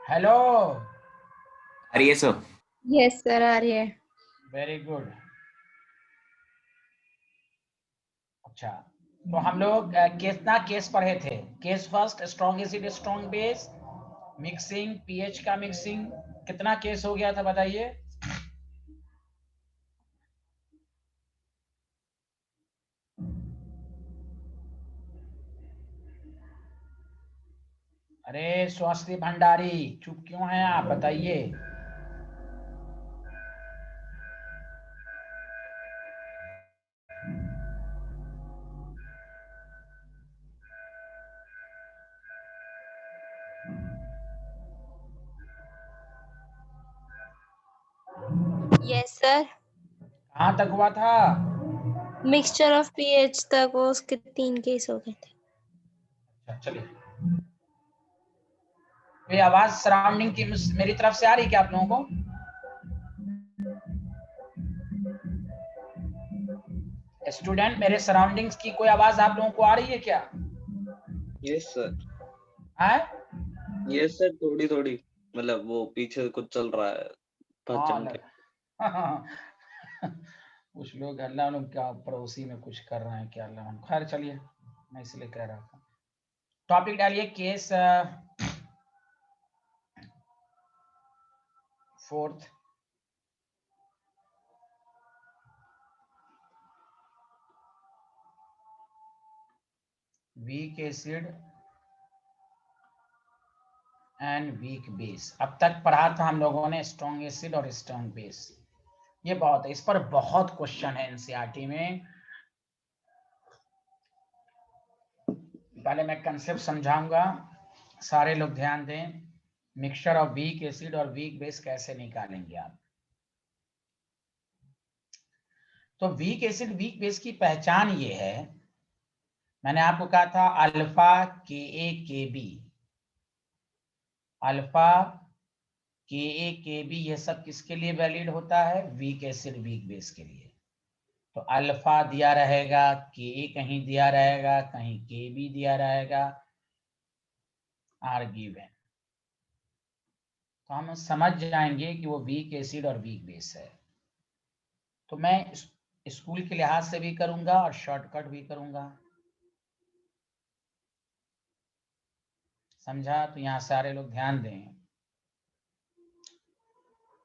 Hello. आ रही है sir? Yes sir, आ रही है। Very good. अच्छा, तो हम लोग कितना केस पढ़े थे? Case first, strong acid strong base, mixing, pH का मिक्सिंग, कितना केस हो गया था बताइए? अरे स्वास्थ्य भंडारी, चुप क्यों हैं आप, बताइए। Yes sir. कहाँ तक हुआ था? मिक्सचर ऑफ पीएच तक वो उसके 3 केस हो गए थे। अच्छा चलिए, ये आवाज सराउंडिंग की मेरी तरफ से आ रही है क्या आप लोगों को? स्टूडेंट, मेरे सराउंडिंग्स की कोई आवाज आप लोगों को आ रही है क्या? Yes sir. है? यस सर, थोड़ी थोड़ी, मतलब वो पीछे कुछ चल रहा है हाँ भजन के। कुछ लोग अल्लाह लोग क्या पड़ोसी में कुछ कर रहे हैं क्या अल्लाह। खैर चलिए, मैं इसलिए कह रहा था। टॉपिक डालिए case fourth. Weak acid and weak base. अब तक पढ़ा था हम लोगों ने स्ट्रॉन्ग एसिड और स्ट्रॉन्ग बेस। ये बहुत है, इस पर बहुत क्वेश्चन है एनसीईआरटी में। पहले मैं कंसेप्ट समझाऊंगा, सारे लोग ध्यान दें। मिक्सचर ऑफ वीक एसिड और वीक बेस कैसे निकालेंगे आप? तो वीक एसिड वीक बेस की पहचान ये है, मैंने आपको कहा था अल्फा के ए के बी, अल्फा के ए के बी, ये सब किसके लिए वैलिड होता है? वीक एसिड वीक बेस के लिए। तो अल्फा दिया रहेगा, के ए कहीं दिया रहेगा, कहीं के बी दिया रहेगा, आर गिवन। तो हम समझ जाएंगे कि वो वीक एसिड और वीक बेस है। तो मैं स्कूल के लिहाज से भी करूंगा और शॉर्टकट भी करूंगा, समझा? तो यहाँ सारे लोग ध्यान दें,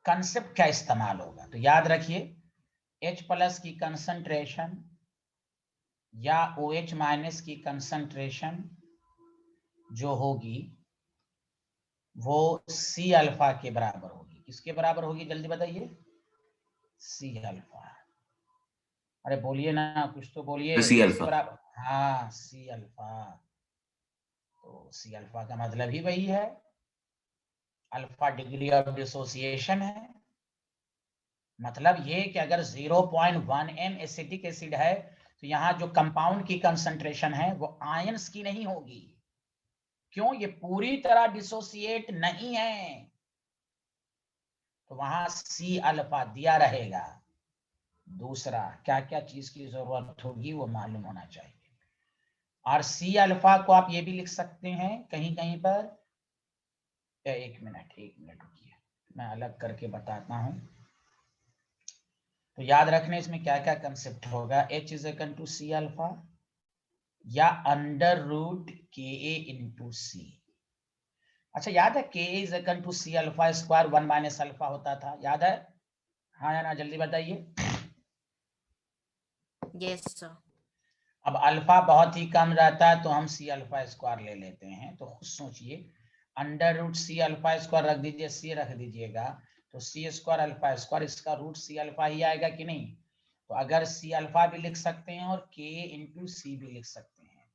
कंसेप्ट क्या इस्तेमाल होगा। तो याद रखिए, H प्लस की कंसंट्रेशन या OH माइनस की कंसंट्रेशन जो होगी वो C अल्फा के बराबर होगी। किसके बराबर होगी जल्दी बताइए? C alpha. अरे बोलिए ना, कुछ तो बोलिए। सी किसके अल्फा। बराबर? हाँ, C अल्फा। तो C अल्फा का मतलब ही वही है, अल्फा डिग्री ऑफ डिसोसिएशन है। मतलब ये कि अगर 0.1 m एसिटिक एसिड है तो यहाँ जो कंपाउंड की कंसंट्रेशन है वो आयंस की नहीं होगी। क्यों? ये पूरी तरह डिसोसिएट नहीं है, तो वहां C अल्फा दिया रहेगा। दूसरा, क्या क्या चीज की जरूरत होगी वो मालूम होना चाहिए। और C अल्फा को आप ये भी लिख सकते हैं कहीं कहीं पर, एक मिनट रुकिए, मैं अलग करके बताता हूं। तो याद रखने इसमें क्या क्या कंसेप्ट होगा। H is equal to C alpha या under root K a into C. अच्छा, याद है K is equal to C alpha square 1 minus alpha होता था, याद है? हाँ या ना, जल्दी बताइए। Yes sir. अब अल्फा बहुत ही कम रहता है तो हम सी अल्फा स्क्वायर ले लेते हैं। तो खुद सोचिए, under root C alpha square रख दीजिए, सी रख दीजिएगा, तो सी स्क्वायर अल्फा स्क्वायर, इसका रूट सी अल्फा ही आएगा कि नहीं? तो अगर सी अल्फा भी लिख सकते हैं और के इंटू सी भी लिख सकते हैं,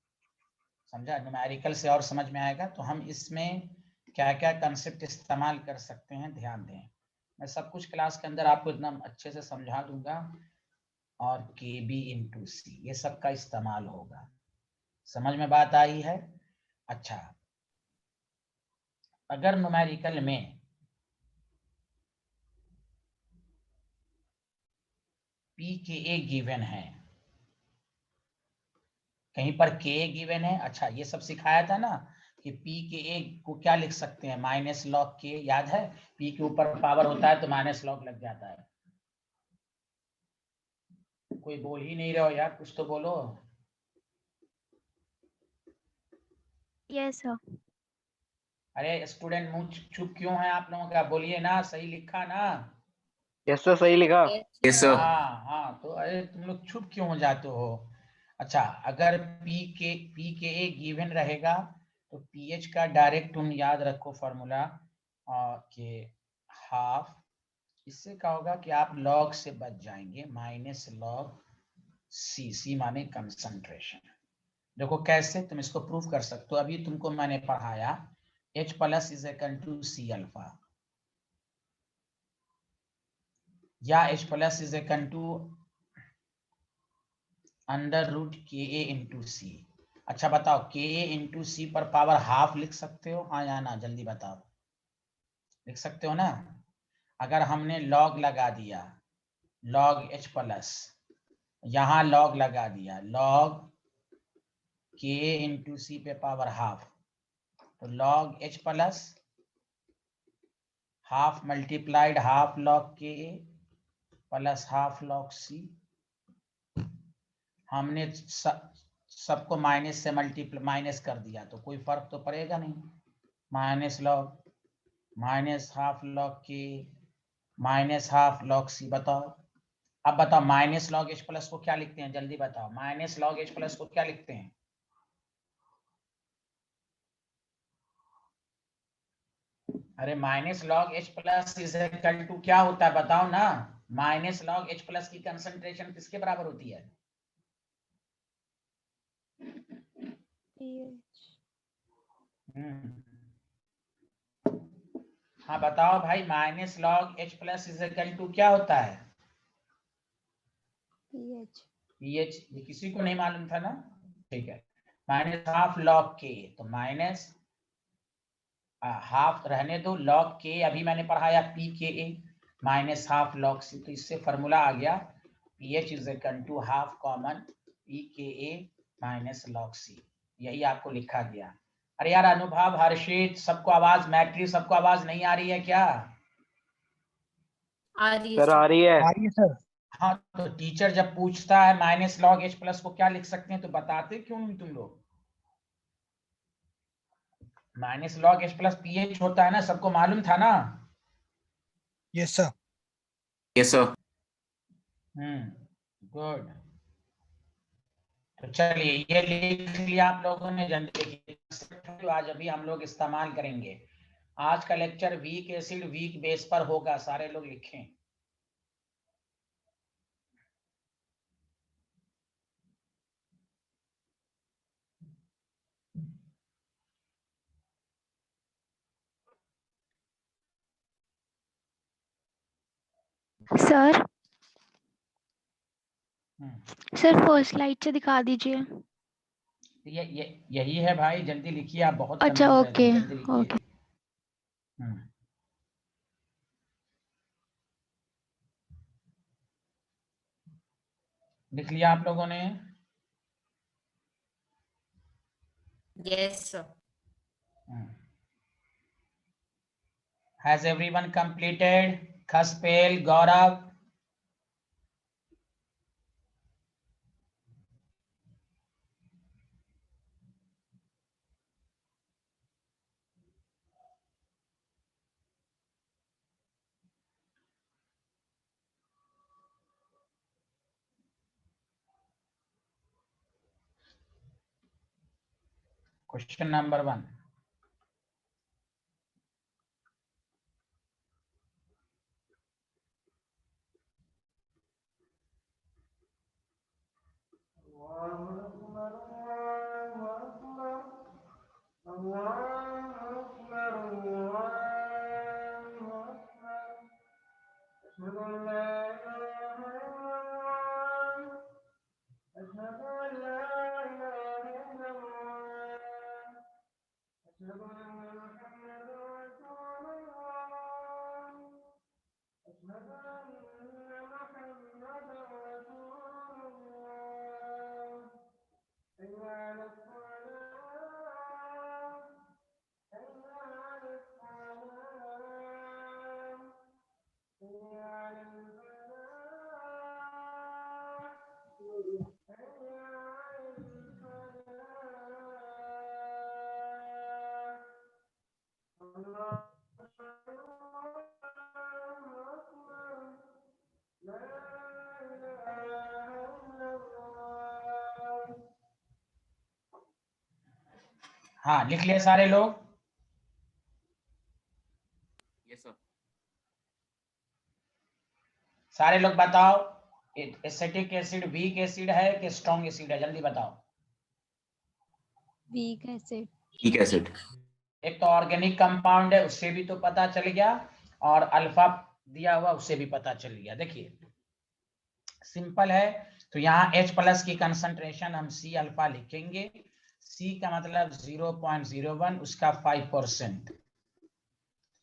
समझा? न्यूमेरिकल से और समझ में आएगा। तो हम इसमें क्या क्या कंसेप्ट इस्तेमाल कर सकते हैं ध्यान दें। मैं सब कुछ क्लास के अंदर आपको इतना अच्छे से समझा दूंगा। और के बी इंटू सी, ये सब का इस्तेमाल होगा। समझ में बात आई है? अच्छा, अगर न्यूमेरिकल में पी के ए गिवन है, कहीं पर के गिवन है, अच्छा ये सब सिखाया था ना कि पी के ए को क्या लिख सकते हैं, माइनस लॉग के, याद है पी के ऊपर पावर होता है तो माइनस लॉग लग जाता है। कोई बोल ही नहीं रहे हो यार, कुछ तो बोलो। Yes sir. अरे स्टूडेंट मुंह चुप क्यों है आप लोगों का, बोलिए ना, सही लिखा ना। यस सर, सही लिखा। Yes sir. हाँ हाँ, तो अरे तुम लोग चुप क्यों हो जाते हो। अच्छा, अगर पी के ए गिवन रहेगा तो पीएच का डायरेक्ट तुम याद रखो फॉर्मूला के हाफ, इससे क्या होगा कि आप लॉग से बच जाएंगे, माइनस लॉग सी माने कंसंट्रेशन। देखो कैसे तुम इसको प्रूव कर सकते हो, अभी तुमको मैंने पढ़ाया H plus is equal to C alpha, या H plus is equal to under root K a into C. अच्छा बताओ, के ए इंटू सी पर पावर हाफ लिख सकते हो, हाँ या ना, जल्दी बताओ, लिख सकते हो ना। अगर हमने लॉग लगा दिया, लॉग H प्लस, यहाँ लॉग लगा दिया, लॉग के ए इंटू सी पे पावर हाफ, तो log H plus half multiplied half log के ए प्लस हाफ लॉग सी। हमने सबको माइनस से माइनस कर दिया तो कोई फर्क तो पड़ेगा नहीं, minus log minus half log के माइनस हाफ लॉग सी। बताओ, अब बताओ माइनस लॉग एच प्लस को क्या लिखते हैं, जल्दी बताओ, माइनस लॉग एच प्लस को क्या लिखते हैं। अरे minus log H plus is equal to क्या होता है बताओ ना, माइनस लॉग एच प्लस की कंसंट्रेशन किसके बराबर होती है। हाँ बताओ भाई, minus log H plus is equal to क्या होता है, पीएच। ये किसी को नहीं मालूम था ना, ठीक है। माइनस हाफ लॉग के, तो माइनस हाफ रहने दो, लॉग के अभी मैंने पढ़ाया p K a minus half log C, तो इससे फॉर्मूला आ गया pH is equal to half common p K a minus log c, यही आपको लिखा गया। अरे यार अनुभव, हर्षित, सबको आवाज, मैट्री सबको आवाज नहीं आ रही है क्या। आ रही है सर आ रही है। आ रही है सर। हाँ, तो टीचर जब पूछता है माइनस लॉग एच प्लस को क्या लिख सकते हैं तो बताते क्यों नहीं तुम लोग। Minus log H plus pH होता है ना, सबको मालूम था ना। Yes sir. Yes sir. Good. तो चलिए ये लिख लिया आप लोगों ने, जल्दी तो आज अभी हम लोग इस्तेमाल करेंगे। आज का lecture weak acid weak base पर होगा, सारे लोग लिखें। सर हम्म, सर फर्स्ट स्लाइड से दिखा दीजिए। यही है भाई, जल्दी लिखिए, आप बहुत अच्छा कंफ्यूज ओके रहते हैं, जल्दी लिखिए। ओके। लिख लिया आप लोगों ने। Yes sir. Has everyone completed? Khaspel, Gaurav? Question number 1. हाँ, लिख लिए सारे लोग? Yes, sir. सारे लोग बताओ, एसिटिक एसिड वीक एसिड है कि स्ट्रॉन्ग एसिड है? जल्दी बताओ। Weak acid. Weak acid. एक तो ऑर्गेनिक कंपाउंड है, उससे भी तो पता चल गया, और अल्फा दिया हुआ उससे भी पता चल गया। देखिए सिंपल है। तो यहाँ H+ की कंसंट्रेशन हम C अल्फा लिखेंगे। C का मतलब 0.01, उसका 5%।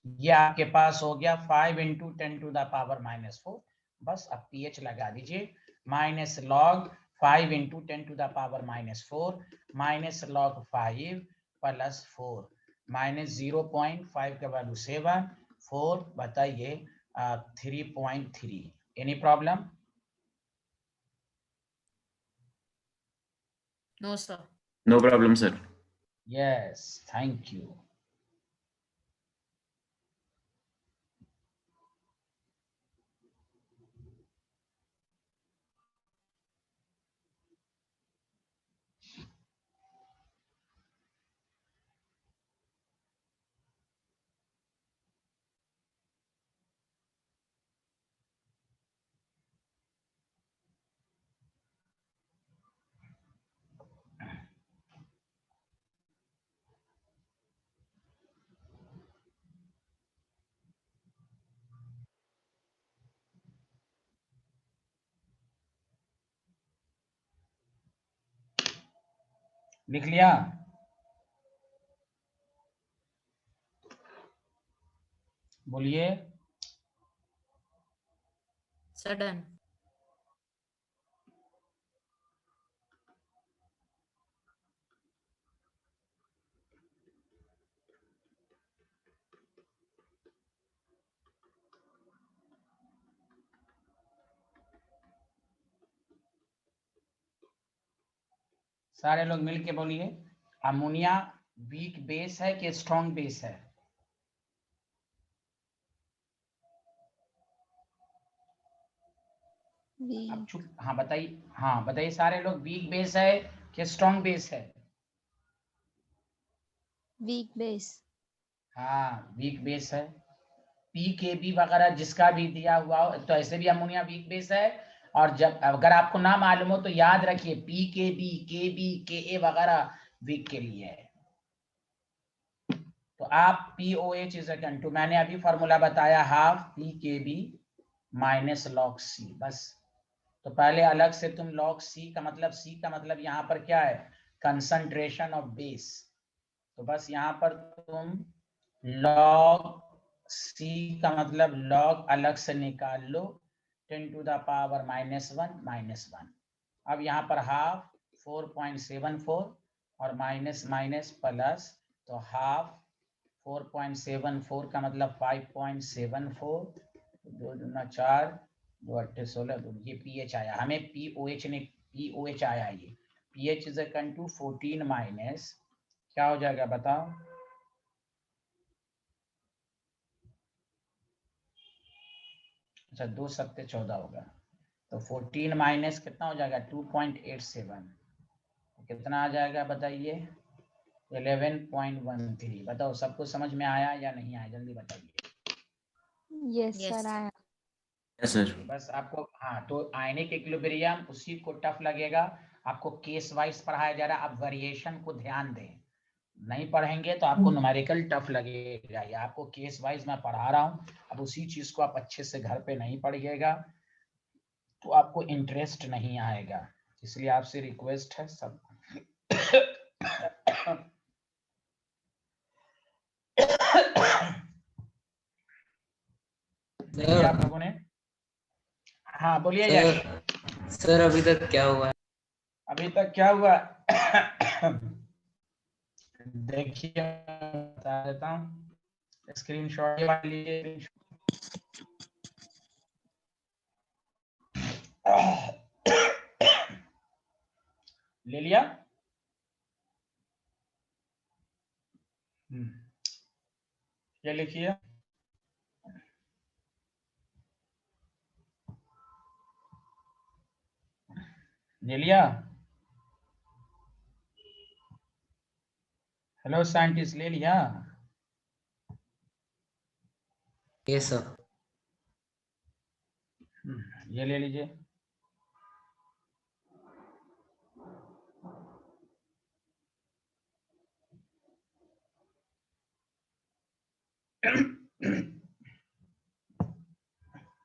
ये आपके पास हो गया 5 × 10⁻⁻⁴। बस अब pH लगा दीजिए, minus log 5 × 10⁻⁴ minus log 5 + 4 minus 0.5 का वैल्यू 7, 4 बताइए 3.3। Any problem? No, sir. No problem, sir. Yes, thank you. लिख लिया? बोलिए। Sir, done. सारे लोग मिलके बोलिए, अमोनिया वीक बेस है कि स्ट्रॉन्ग बेस है? अब वीक। चुप, हाँ बताइए, हाँ बताइए सारे लोग, वीक बेस है कि स्ट्रॉन्ग बेस है? Weak base. हाँ वीक बेस है। पीकेबी वगैरह जिसका भी दिया हुआ हो, तो ऐसे भी अमोनिया वीक बेस है। और जब अगर आपको ना मालूम हो तो याद रखिए, पीकेबी, केबी, के वगैरह वीक के लिए है। तो आप POH इज इक्वल टू, मैंने अभी फॉर्मूला बताया, half PKB minus log C, बस। तो पहले अलग से तुम लॉग C का मतलब यहाँ पर क्या है, कंसंट्रेशन ऑफ बेस। तो बस यहाँ पर तुम लॉग C का मतलब लॉग अलग से निकाल लो, 10⁻⁻1 अब यहाँ पर हाफ 4.74 और माइनस माइनस प्लस, तो हाफ 4.74 का मतलब 5.74, 2 दूना 4, 2 8 16, ये pH आया, हमें POH आया। ये pH is equal to 14 minus क्या हो जाएगा बताओ? अच्छा 2 7 14 होगा, तो 14 माइनस कितना हो जाएगा 2.87, कितना आ जाएगा बताइए? 11.13। बताओ सबको समझ में आया या नहीं आया, जल्दी बताइए। यस Yes, सर, आया। Yes, sir. बस आपको, हाँ तो आयनिक इक्विलिब्रियम उसी को टफ लगेगा, आपको केस वाइज पढ़ाया जा रहा है। आप वेरिएशन को ध्यान दें, नहीं पढ़ेंगे तो आपको न्यूमेरिकल टफ लगेगा। ये आपको केस वाइज मैं पढ़ा रहा हूँ, अब उसी चीज को आप अच्छे से घर पे नहीं पढ़िएगा तो आपको इंटरेस्ट नहीं आएगा। इसलिए आपसे रिक्वेस्ट है सब देखिए आप लोगों ने, हाँ बोलिए यश। सर अभी तक क्या हुआ है? अभी तक क्या हुआ देखिए बता देता हूँ, स्क्रीनशॉट लीजिए। ले लिया? ये लिखिए, ये लिया। हेलो साइंटिस्ट, ले लिया? Yes sir. ये ले लीजिए।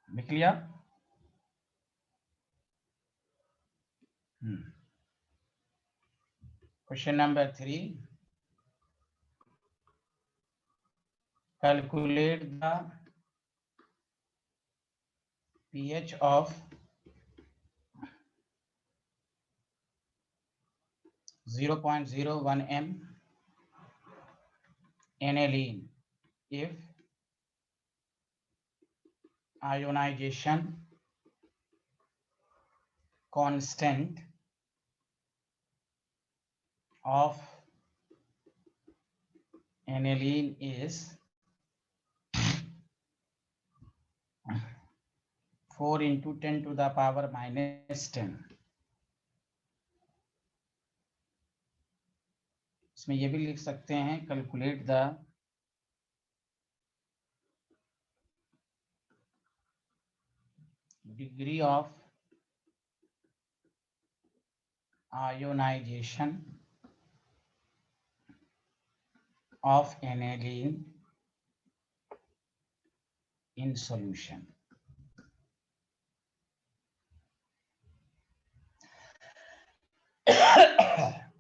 लिख लिया? Question number 3, calculate the pH of 0.01 m aniline if ionization constant of aniline is 4 into 10 to the power minus 10। इसमें ये भी लिख सकते हैं, calculate the degree of ionisation of aniline in solution।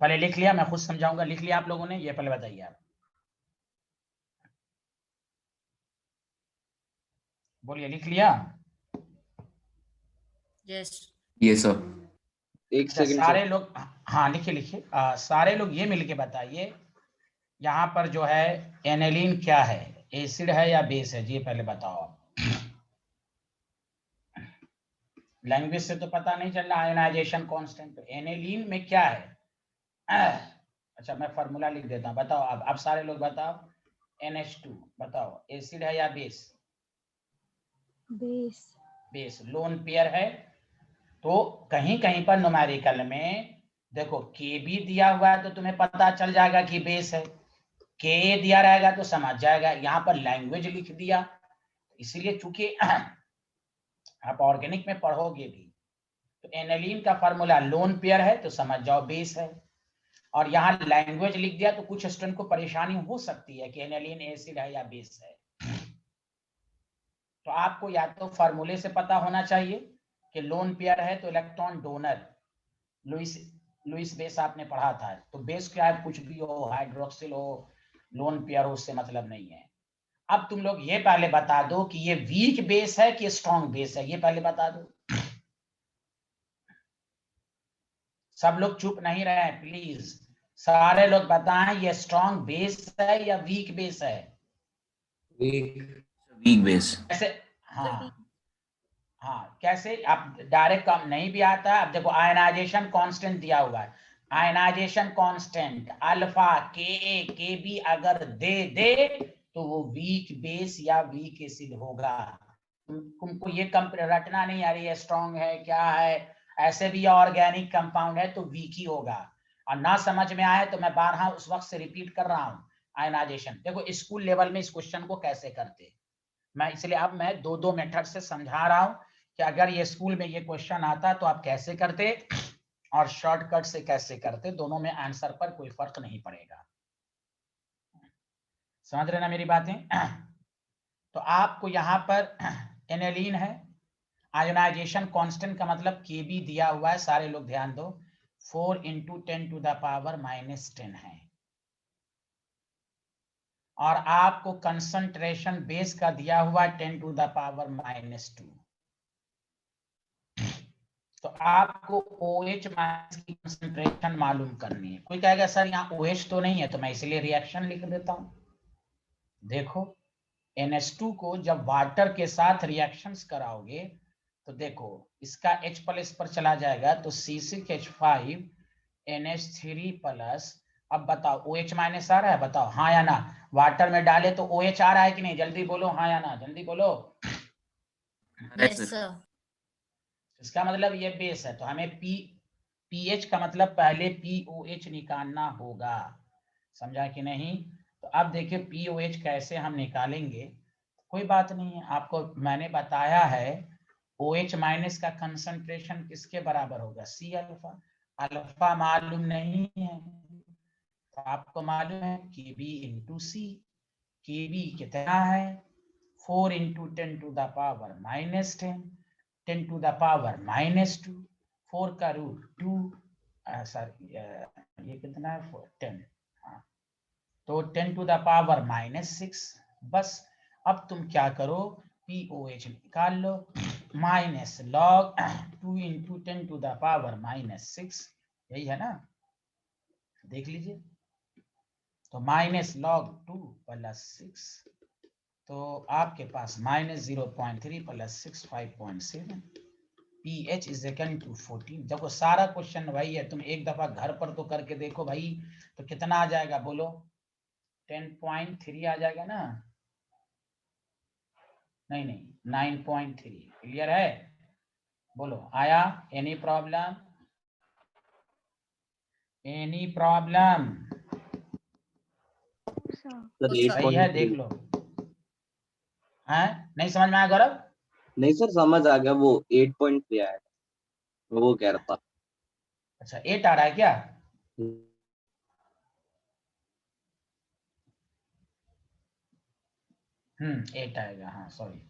पहले लिख लिया, मैं खुद समझाऊंगा। लिख लिया आप लोगों ने? ये पहले बताइए आप, बोलिए, लिख लिया? Yes sir. एक सेकंड सारे लोग, हाँ लिखिए लिखिए, सारे लोग ये मिलके बताइए, यहाँ पर जो है एनिलीन क्या है, एसिड है या बेस है? जी पहले बताओ आप। लैंग्वेज से तो पता नहीं चल रहा, आयोनाइजेशन कांस्टेंट, तो एनिलीन में क्या है? अच्छा मैं फॉर्मूला लिख देता हूँ, बताओ अब सारे लोग बताओ। NH2 बताओ, एसिड है या base? Base. Base, lone pair है। तो कहीं कहीं पर न्यूमेरिकल में देखो के भी दिया हुआ है तो तुम्हें पता चल जाएगा कि बेस है, के दिया रहेगा तो समझ जाएगा। यहाँ पर लैंग्वेज लिख दिया, इसीलिए चूंकि आप ऑर्गेनिक में पढ़ोगे भी, तो एनिलीन का फार्मूला लोन पेयर है तो समझ जाओ बेस है। और यहाँ लैंग्वेज लिख दिया तो कुछ स्टूडेंट को परेशानी हो सकती है कि एनिलीन एसिड है या बेस है। तो आपको या तो फार्मूले से पता होना चाहिए कि लोन पेयर है तो इलेक्ट्रॉन डोनर, लुईस बेस आपने पढ़ा था, तो बेस क्या है? कुछ भी हो, हाइड्रोक्सिल हो, लोन पेयर हो, उससे मतलब नहीं है। अब तुम लोग ये पहले बता दो कि ये वीक बेस है कि स्ट्रॉन्ग बेस है, ये पहले बता दो। सब लोग चुप नहीं रहे प्लीज, सारे लोग बताएं ये स्ट्रॉन्ग बेस है या वीक बेस है? Weak base. कैसे? हाँ हाँ, कैसे? आप डायरेक्ट काम नहीं भी आता है। अब देखो आयनाइजेशन कांस्टेंट दिया हुआ है, आयनाइजेशन कांस्टेंट अल्फा के बी अगर दे तो वो वीक बेस या वीक एसिड होगा। तुमको ये रटना नहीं आ रही है स्ट्रॉन्ग है क्या है, ऐसे भी ऑर्गेनिक कंपाउंड है तो वीक ही होगा। और ना समझ में आए तो मैं बारहा उस वक्त से रिपीट कर रहा हूँ, आयनाइजेशन देखो स्कूल लेवल में इस क्वेश्चन को कैसे करते, मैं इसलिए अब मैं दो मेथड से समझा रहा हूँ कि अगर ये स्कूल में ये क्वेश्चन आता तो आप कैसे करते और शॉर्टकट से कैसे करते, दोनों में आंसर पर कोई फर्क नहीं पड़ेगा। समझ रहे ना मेरी बातें? तो आपको यहाँ पर एनिलीन है, आयोनाइजेशन कांस्टेंट का मतलब के बी दिया हुआ है, सारे लोग ध्यान दो, 4 into 10 to the power -10 है। और आपको कंसंट्रेशन बेस का दिया हुआ 10 to the power -2। तो आपको OH माइनस की कंसंट्रेशन मालूम करनी है। कोई कहेगा सर यहाँ OH तो नहीं है, तो मैं इसलिए रिएक्शन लिख देता हूं। देखो NH2 को जब वाटर के साथ रिएक्शंस कराओगे तो देखो इसका H+ पर चला जाएगा तो C6H5 NH3 प्लस अब बताओ OH माइनस आ रहा है, बताओ हाँ या ना। वाटर में डाले तो OH आ रहा है कि नहीं, जल्दी बोलो हाँ या ना, जल्दी बोलो। Yes sir. इसका मतलब ये बेस है, तो हमें पीएच का मतलब पहले POH निकालना होगा, समझा कि नहीं। तो अब देखिए POH कैसे हम निकालेंगे। कोई बात नहीं है, आपको मैंने बताया है OH माइनस का कंसंट्रेशन किसके बराबर होगा, C अल्फा। अल्फा मालूम नहीं है तो आपको मालूम है KB इंटू सी। KB कितना है, 4 into 10 to the power -10, 10 to the power -2, 4 का रूट 2, सॉरी ये कितना है 10, हाँ तो 10 टू द पावर -6। बस अब तुम क्या करो, POH निकाल लो, minus log 2 into 10 to the power -6, यही है ना, देख लीजिए। तो माइनस लॉग 2 प्लस 6, तो आपके पास -0.3 plus 6 5.7, pH is equal to 14। देखो सारा क्वेश्चन वही है, तुम एक दफा घर पर तो करके देखो भाई, तो कितना आ जाएगा बोलो, 10.3 आ जाएगा ना, नहीं नहीं 9.3, क्लियर है, बोलो आया, any problem, any problem, sir सही है, देख 8.3। लो, है नहीं समझ में आया गौरव। नहीं सर समझ आ गया, वो 8.3 आया था, वो कह रहा था। अच्छा 8 आ रहा है क्या, हम्म, 8 आएगा, हाँ सॉरी।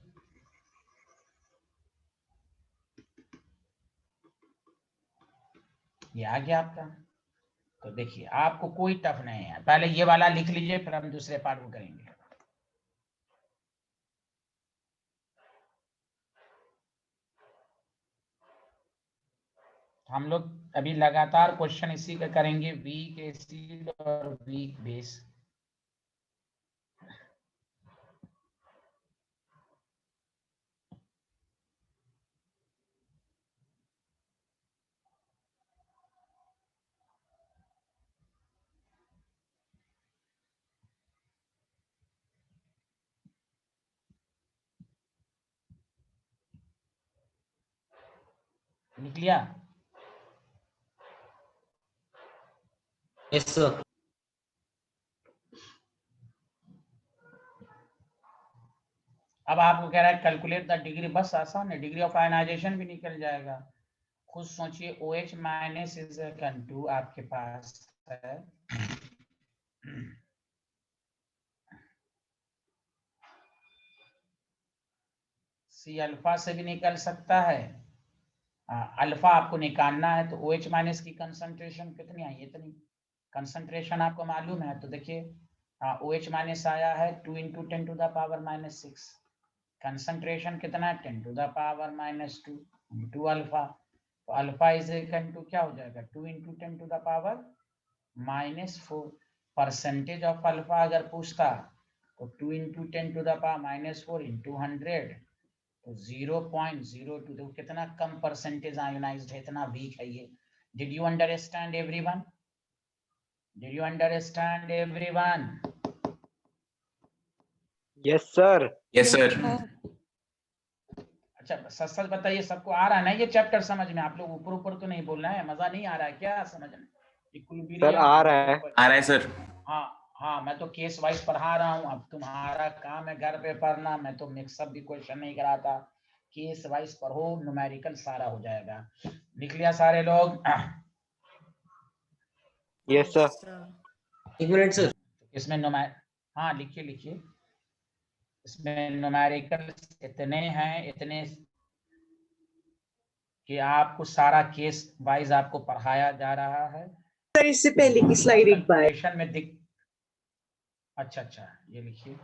ये आ गया आपका। तो देखिए आपको कोई टफ नहीं है, पहले ये वाला लिख लीजिए फिर हम दूसरे पार्ट को करेंगे। हम लोग अभी लगातार क्वेश्चन इसी का करेंगे, वीक एसिड और वीक बेस। लिख लिया, यस सर। अब आपको कह रहा है कैलकुलेट द डिग्री, बस आसान है, डिग्री ऑफ आयनाइजेशन भी निकल जाएगा। खुद सोचिए OH minus is equal to आपके पास है C अल्फा से भी निकल सकता है, अल्फा आपको निकालना है तो OH माइनस की कंसंट्रेशन कितनी आई, इतनी कंसंट्रेशन आपको मालूम है, तो देखिए OH माइनस आया है 2 into 10 to the power -6, concentration कितना है 10 to the power -2 into alpha, तो अल्फा इज इक्वल टू क्या हो जाएगा 2 into 10 to the power -4। Percentage of alpha अगर पूछता तो 2 into 10 to the power -4 into 100, तो 0.02, देखो कितना कम परसेंटेज आयोनाइज्ड है, इतना वीक है ये। Did you understand everyone, did you understand everyone. Yes sir. Yes sir. अच्छा सच सच बताइए, सबको आ रहा है ना ये चैप्टर समझ में, आप लोग ऊपर ऊपर तो नहीं बोल रहे हैं, मजा नहीं आ रहा है क्या समझने, सर आ रहा है। आ रहा है सर। हाँ हाँ, मैं तो केस वाइज पढ़ा रहा हूँ, अब तुम्हारा काम है घर पे पढ़ना, मैं तो मिक्सअप भी क्वेश्चन नहीं कराता, केस वाइज पढ़ो, न्यूमेरिकल सारा हो जाएगा। लिख लिया सारे लोग, यस सर। एक मिनट सर। इसमें हाँ लिखिए लिखिए, इसमें न्यूमेरिकल इतने हैं, इतने कि आपको सारा केस वाइज आपको पढ़ाया जा रहा है। सर इससे पहले की स्लाइड एक बार। कैलकुलेशन में दिख, अच्छा अच्छा ये लिखिए,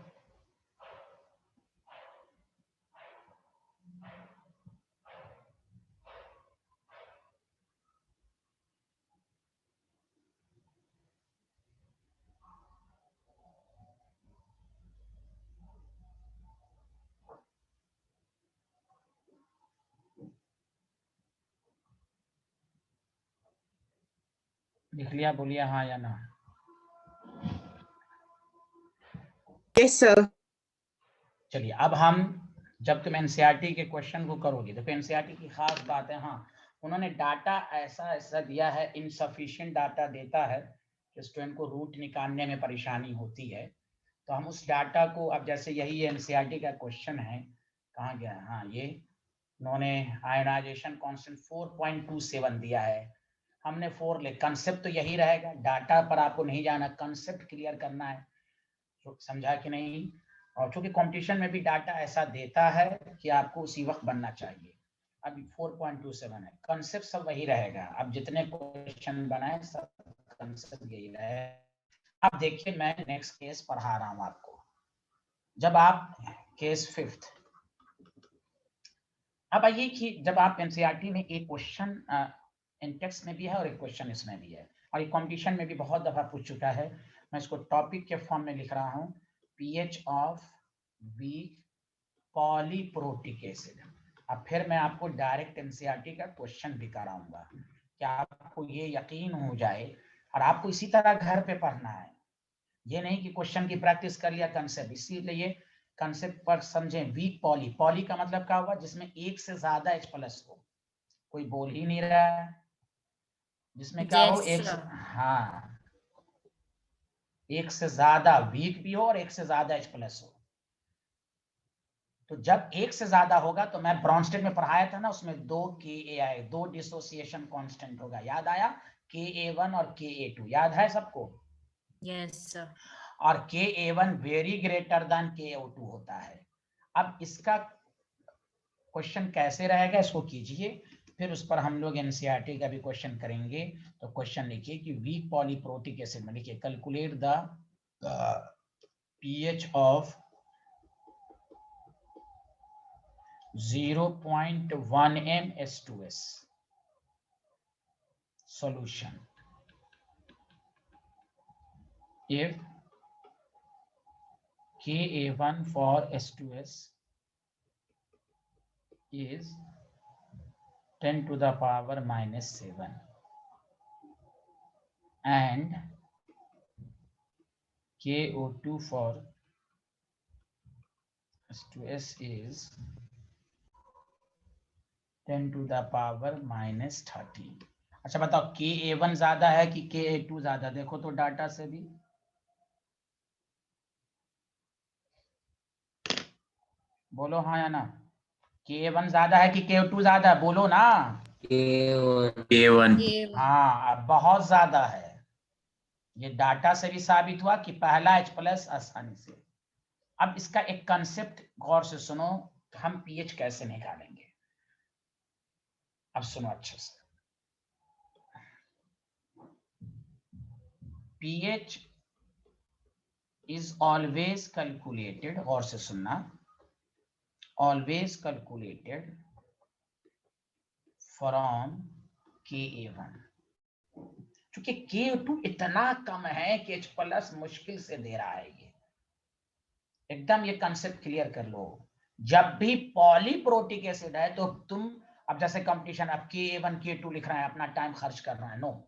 लिख लिया, बोलिए हाँ या ना। Yes, sir. चलिए अब हम, जब तुम एनसीईआरटी के क्वेश्चन को करोगे तो एनसीईआरटी की खास बात है, हाँ उन्होंने डाटा ऐसा दिया है, इनसफिशिएंट डाटा देता है कि स्टूडेंट को रूट निकालने में परेशानी होती है। तो हम उस डाटा को, अब जैसे यही एनसीईआरटी का क्वेश्चन है, कहाँ गया, हाँ ये उन्होंने आयोनाइजेशन कांस्टेंट 4.27 दिया है, हमने 4 ले, कंसेप्ट तो यही रहेगा, डाटा पर आपको नहीं जाना, कंसेप्ट क्लियर करना है, तो समझा कि नहीं। और चूंकि कंपटीशन में भी डाटा ऐसा देता है कि आपको उसी वक्त बनना चाहिए। अब 4.27 है, कंसेप्ट सब वही रहेगा, अब जितने क्वेश्चन बनाए सब कंसेप्ट यही रहेगा। अब देखिए मैं नेक्स्ट केस पढ़ा रहा हूं आपको, जब आप केस 5th, अब आइए कि जब आप एनसीईआरटी में एक क्वेश्चन टेक्स्ट में भी है और एक क्वेश्चन इसमें भी है, और ये कंपटीशन में भी बहुत दफा पूछ चुका है, मैं इसको टॉपिक के फॉर्म में लिख रहा हूं, pH of weak polyprotic acid. अब फिर मैं आपको डायरेक्ट एनसीईआरटी का क्वेश्चन भी कराऊंगा, क्या आपको ये यकीन हो जाए, और आपको इसी तरह घर पे पढ़ना है, ये नहीं कि क्वेश्चन की प्रैक्टिस कर लिया कंसेप्ट। इसीलिए कंसेप्ट पर समझें, वीक पॉली, पॉली का मतलब क्या हुआ, जिसमें एक से ज्यादा H+ हो, कोई बोल ही नहीं रहा है, जिसमें क्या हो, एक से, हाँ एक से ज्यादा वीक भी हो और एक से ज्यादा H+ हो। तो जब एक से ज्यादा होगा, तो मैं ब्रॉन्स्टेड में पढ़ाया था ना, उसमें 2 KAI, 2 डिसोसिएशन कांस्टेंट होगा, याद आया, KA1 और KA2, याद है सबको? Yes sir. और KA1 very greater than KO2 होता है। अब इसका क्वेश्चन कैसे रहेगा, इसको कीजिए, फिर उस पर हम लोग एनसीईआरटी का भी क्वेश्चन करेंगे। तो क्वेश्चन लिखिए कि वीक पॉलीप्रोटिक एसिड में, लिखिए calculate the pH of 0.1 m H2S solution if Ka1 for H2S is 10 to the power -7 and KO2 for H2S is 10 to the power -30। अच्छा बताओ, KA1 ज्यादा है कि KA2 ज्यादा, देखो तो डाटा से भी, बोलो हाँ या ना, KA1 ज्यादा है कि KA2 ज्यादा है, बोलो ना। A1 हाँ अब बहुत ज्यादा है, ये डाटा से भी साबित हुआ कि पहला H+ आसानी से। अब इसका एक कंसेप्ट गौर से सुनो, हम पीएच कैसे निकालेंगे, अब सुनो अच्छे से। पीएच इज ऑलवेज कैलकुलेटेड, गौर से सुनना, ऑलवेज कैलकुलेटेड फ्रॉम KA1, क्योंकि KA2 इतना कम है कि H+ मुश्किल से दे रहा है, ये एकदम ये कंसेप्ट क्लियर कर लो। जब भी पॉलीप्रोटिक एसिड है तो तुम, अब जैसे कंपटीशन, अब KA1 KA2 लिख रहे हैं, अपना टाइम खर्च कर रहे हैं, नो,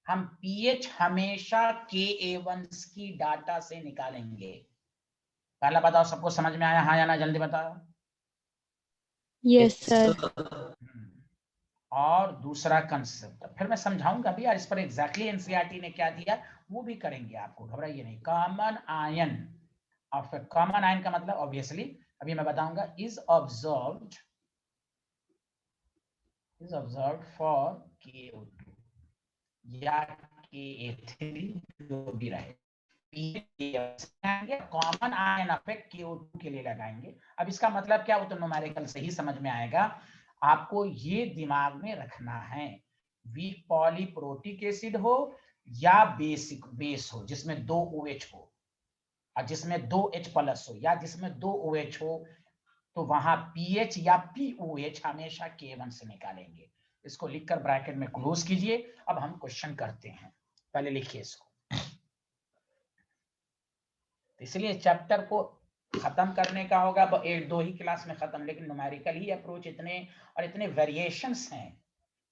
हम पीएच हमेशा KA1 की डाटा से निकालेंगे। पहला बताओ, सबको समझ में आया हाँ या ना, जल्दी बताओ। Yes sir. और दूसरा कंसेप्ट फिर मैं समझाऊंगा भी यार, इस पर एग्जैक्टली एनसीईआरटी ने क्या दिया वो भी करेंगे, आपको घबराइए नहीं। कॉमन आयन, और कॉमन आयन का मतलब ऑब्वियसली अभी मैं बताऊंगा, इज ऑब्जर्व्ड फॉर KO2 या KA3 जो भी रहे, कॉमन आयन अफेक्ट KO2 के लिए लगाएंगे। अब इसका मतलब क्या, वो तो न्यूमेरिकल से ही समझ में आएगा, आपको ये दिमाग में रखना है, वीक पॉलीप्रोटिक एसिड हो या बेसिक बेस हो जिसमें 2 OH हो, और जिसमें 2 H+ हो, या जिसमें 2 OH हो, तो वहां पीएच या POH हमेशा K1 से निकालेंगे। इसको लिखकर ब्रैकेट में क्लोज कीजिए। अब हम क्वेश्चन करते हैं, पहले लिखिए इसको। इसलिए चैप्टर को खत्म करने का होगा 1-2 ही क्लास में खत्म, लेकिन न्यूमेरिकल ही अप्रोच इतने और इतने वेरिएशंस हैं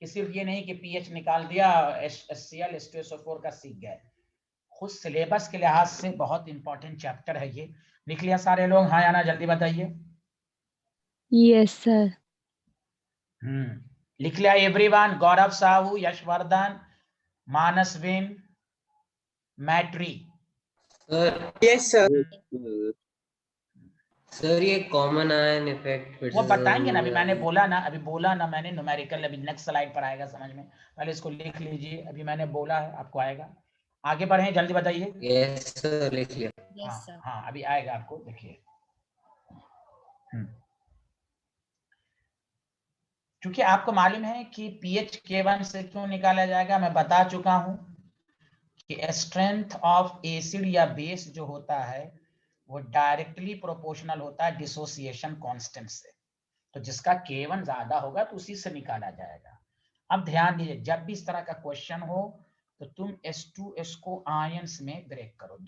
कि सिर्फ ये नहीं कि पीएच निकाल दिया, HCl H2SO4 का सीख गए। खुद सिलेबस के लिहाज से बहुत इंपॉर्टेंट चैप्टर है ये, लिख लिया सारे लोग? हाँ या ना जल्दी बताइए। Yes sir. लिख लिया everyone? Gaurav Sahu, Yashvardhan, Manasvin, Maitri. Sir Yes, sir. Sir ये कॉमन आयन इफेक्ट फिर वो से बताएंगे ना, अभी समझ मैंने आया। बोला ना, अभी बोला ना मैंने, न्यूमेरिकल अभी नेक्स्ट स्लाइड पर आएगा समझ में, पहले इसको लिख लीजिए, अभी मैंने बोला है आपको आएगा। आगे बढ़े, जल्दी बताइए। यस सर लिख लिया। हाँ हाँ अभी आएगा आपको, देखिए। क्योंकि आपको मालूम है कि पीएच K1 से क्यों निकाला जाएगा, मैं बता चुका हूं कि स्ट्रेंथ ऑफ एसिड या बेस जो होता है वो डायरेक्टली प्रोपोर्शनल होता है डिसोसिएशन कांस्टेंट से। तो जिसका K1 ज्यादा होगा तो उसी से निकाला जाएगा। अब ध्यान दीजिए, जब भी इस तरह का क्वेश्चन हो तो तुम H2S को आयंस में ब्रेक करो।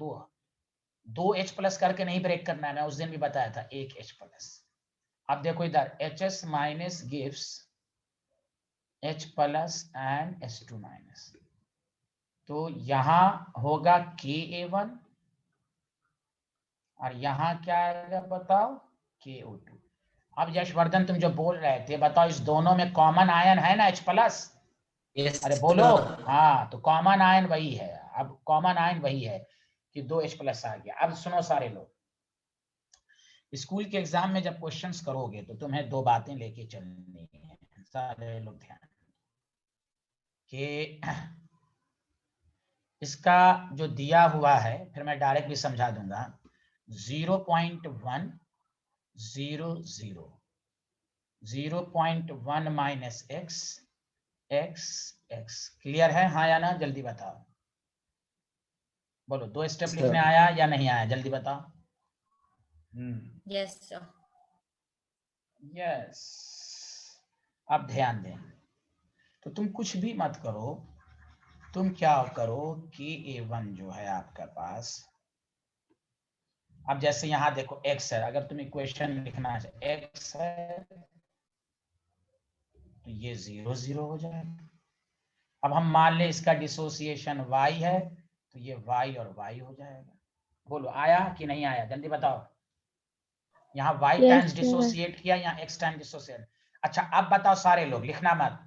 दो H प्लस करके नहीं ब्रेक करना है, मैं उस दिन भी बताया था, एक H प्लस। अब देखो इधर HS minus gives H plus and H2 minus, तो यहां होगा Ka1 और यहाँ क्या आएगा बताओ, KO2। अब यशवर्धन तुम जो बोल रहे थे, बताओ इस दोनों में कॉमन आयन है ना H प्लस? यस अरे बोलो। हाँ तो कॉमन आयन वही है, अब कॉमन आयन वही है कि 2 H प्लस आ गया। अब सुनो सारे लोग, स्कूल के एग्जाम में जब क्वेश्चंस करोगे तो तुम्हें दो बातें लेके चलनी है, सारे लोग ध्यान कि इसका जो दिया हुआ है, फिर मैं डायरेक्ट भी समझा दूंगा, 0.100 0.1 minus x x x। Clear है हाँ या ना जल्दी बताओ, बोलो। 2 स्टेप लिखने आया या नहीं आया जल्दी बताओ। Yes sir. यस। अब ध्यान दें, तो तुम कुछ भी मत करो, तुम क्या करो कि A1 जो है आपका पास, अब जैसे यहां देखो x है, अगर तुम इक्वेशन लिखना है x है तो ये 0 0 हो जाएगा। अब हम मान ले इसका डिसोसिएशन y है तो ये y और y हो जाएगा। बोलो आया कि नहीं आया जल्दी बताओ। यहाँ y Yes, times sir. Dissociate किया, यहाँ x टाइम्स डिसोसिएट। अच्छा अब बताओ सारे लोग, लिखना मत,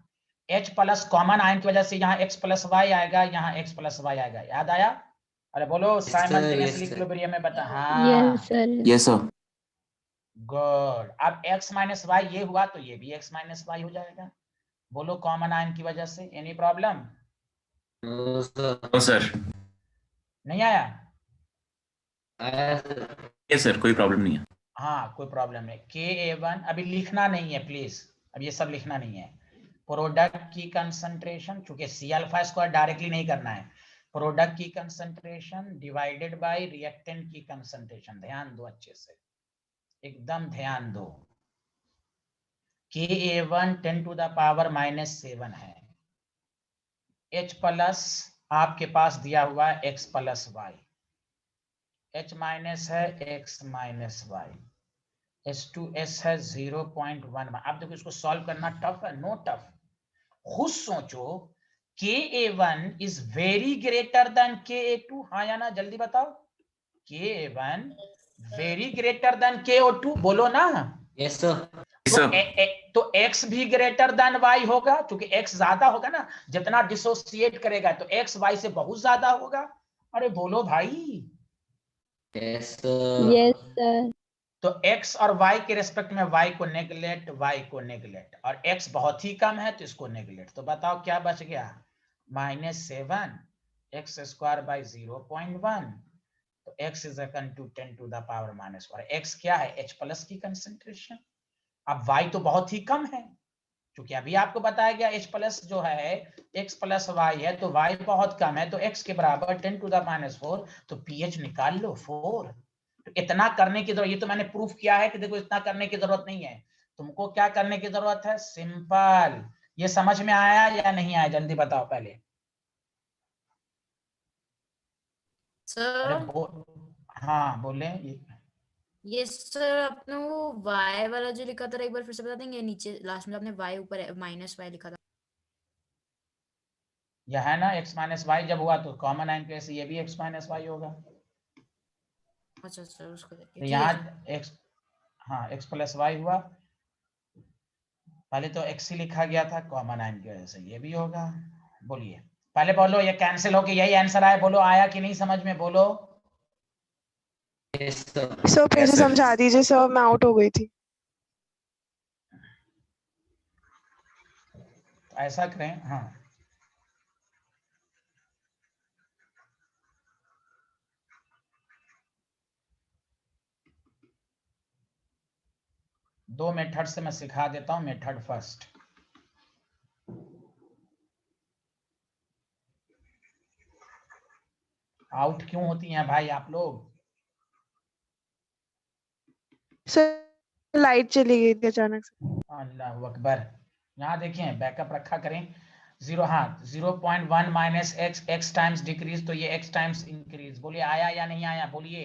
H प्लस कॉमन आयन की वजह से यहाँ x प्लस वाई आएगा, यहाँ x प्लस वाई आएगा, याद आया? अरे बोलो साइमल्टेनियसली इक्विलिब्रियम में बता। हाँ Yes, sir. Yes sir. Good. अब x माइनस वाई ये हुआ तो ये भी x माइनस वाई हो जाएगा। बोलो कॉमन आयन की वजह से any problem? No sir. No sir. नहीं आया? आया सर। यस सर, कोई प्रॉब्लम नहीं है। हाँ कोई प्रॉब्लम नहीं। Ka1 अभी लिखना नहीं है प्लीज, अब ये सब लिखना नहीं है। प्रोडक्ट की कंसंट्रेशन, चूंकि C अल्फा स्क्वायर डायरेक्टली नहीं करना है, प्रोडक्ट की कंसंट्रेशन डिवाइडेड बाय रिएक्टेंट की कंसंट्रेशन। ध्यान दो अच्छे से, एकदम ध्यान दो। Ka1 10 टू द पावर -7 है, H प्लस आपके पास दिया हुआ है x plus y, H minus है x माइनस वाई, H2S है 0.1। अब देखो इसको सॉल्व करना टफ है? No tough. खुद सोचो, Ka1 is very greater than Ka2, हाँ या ना जल्दी बताओ। Ka1 very greater than Ko2, बोलो ना। Yes sir. तो x भी ग्रेटर देन y होगा, क्योंकि x ज्यादा होगा ना, जितना डिसोसिएट करेगा तो x y से बहुत ज्यादा होगा। अरे बोलो भाई। Yes sir. Yes, sir. तो x और y के रेस्पेक्ट में y को नेगलेक्ट, y को नेगलेक्ट, और x बहुत ही कम है तो इसको नेगलेक्ट। तो बताओ क्या बच गया, -7 x स्क्वायर बाई 0.1। तो x is equal to 10 to the power -4। x क्या है, H प्लस की कंसंट्रेशन। अब y तो बहुत ही कम है, क्योंकि अभी आपको बताया गया H प्लस जो है x प्लस वाई है, तो y बहुत कम है, तो x के बराबर 10 टू द -4, तो pH निकाल लो 4। तो इतना करने की जरूरत, ये तो मैंने प्रूफ किया है कि देखो इतना करने की जरूरत नहीं है। तुमको क्या करने की जरूरत है, सिंपल। ये समझ में आया या नहीं आया जल्दी बताओ पहले। अरे सर हाँ बोले। ये सर आपने वो y वाला जो लिखा था एक बार फिर से बता देंगे, नीचे लास्ट में आपने y ऊपर -y लिखा था। यह है ना x माइनस वाई, जब हुआ तो कॉमन आयन के, ये भी x माइनस वाई होगा। अच्छा अच्छा उसको देख के तो ठीक है यहाँ x, हाँ x प्लस वाई हुआ, पहले तो x ही लिखा गया था कॉमन आयन की वजह से, ये भी होगा। बोलिए पहले बोलो, ये कैंसिल होके यही आंसर आया, बोलो आया कि नहीं समझ में, बोलो। Yes sir. सर फिर से समझा दीजिए सर, मैं आउट हो गई थी। तो ऐसा करें, हाँ 2 मेथड से मैं सिखा देता हूं। मेथड फर्स्ट, आउट क्यों होती हैं भाई आप लोग? सर लाइट चली गई थी अचानक से। अल्लाह अकबर। यहाँ देखिए बैकअप रखा करें। 0, हाँ 0.1 माइनस x टाइम्स डिक्रीज, तो ये x टाइम्स इंक्रीज। बोलिए आया या नहीं आया, बोलिए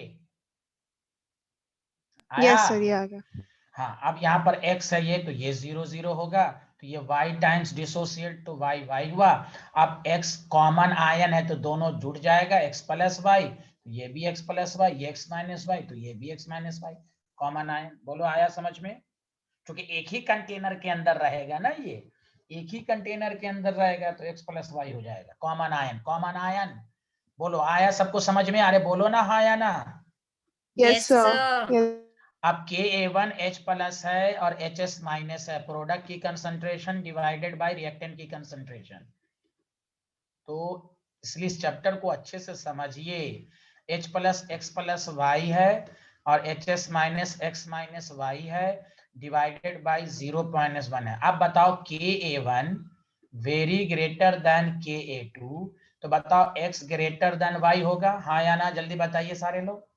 आया। यस सर, ये आ गया। हाँ अब यहाँ पर x है ये, तो ये 0 0 होगा, तो ये y टाइम्स डिसोसिएट, तो y y हुआ। अब x कॉमन आयन है तो दोनों जुड़ जाएगा, x प्लस वाई, तो ये भी x प्लस वाई, ये x माइनस वाई, तो ये भी x minus y, common ion. बोलो आया समझ में? क्योंकि एक ही कंटेनर के अंदर रहेगा ना, ये एक ही कंटेनर के अंदर रहेगा, तो x प्लस वाई हो जाएगा, कॉमन आयन, कॉमन आयन। बोलो आया सबको समझ में? अरे बोलो ना हाँ या ना। Yes sir. अब Ka1 H प्लस है और HS माइनस है, प्रोडक्ट की कंसंट्रेशन डिवाइडेड बाय रिएक्टेंट की कंसंट्रेशन। तो इसलिए इस चैप्टर को अच्छे से समझिए। H plus x plus y है और HS minus x minus y है, डिवाइडेड बाय 0.1 है। अब बताओ Ka1 very greater than Ka2, तो बताओ x ग्रेटर देन y होगा, हाँ या ना, जल्दी बताइए सारे लोग।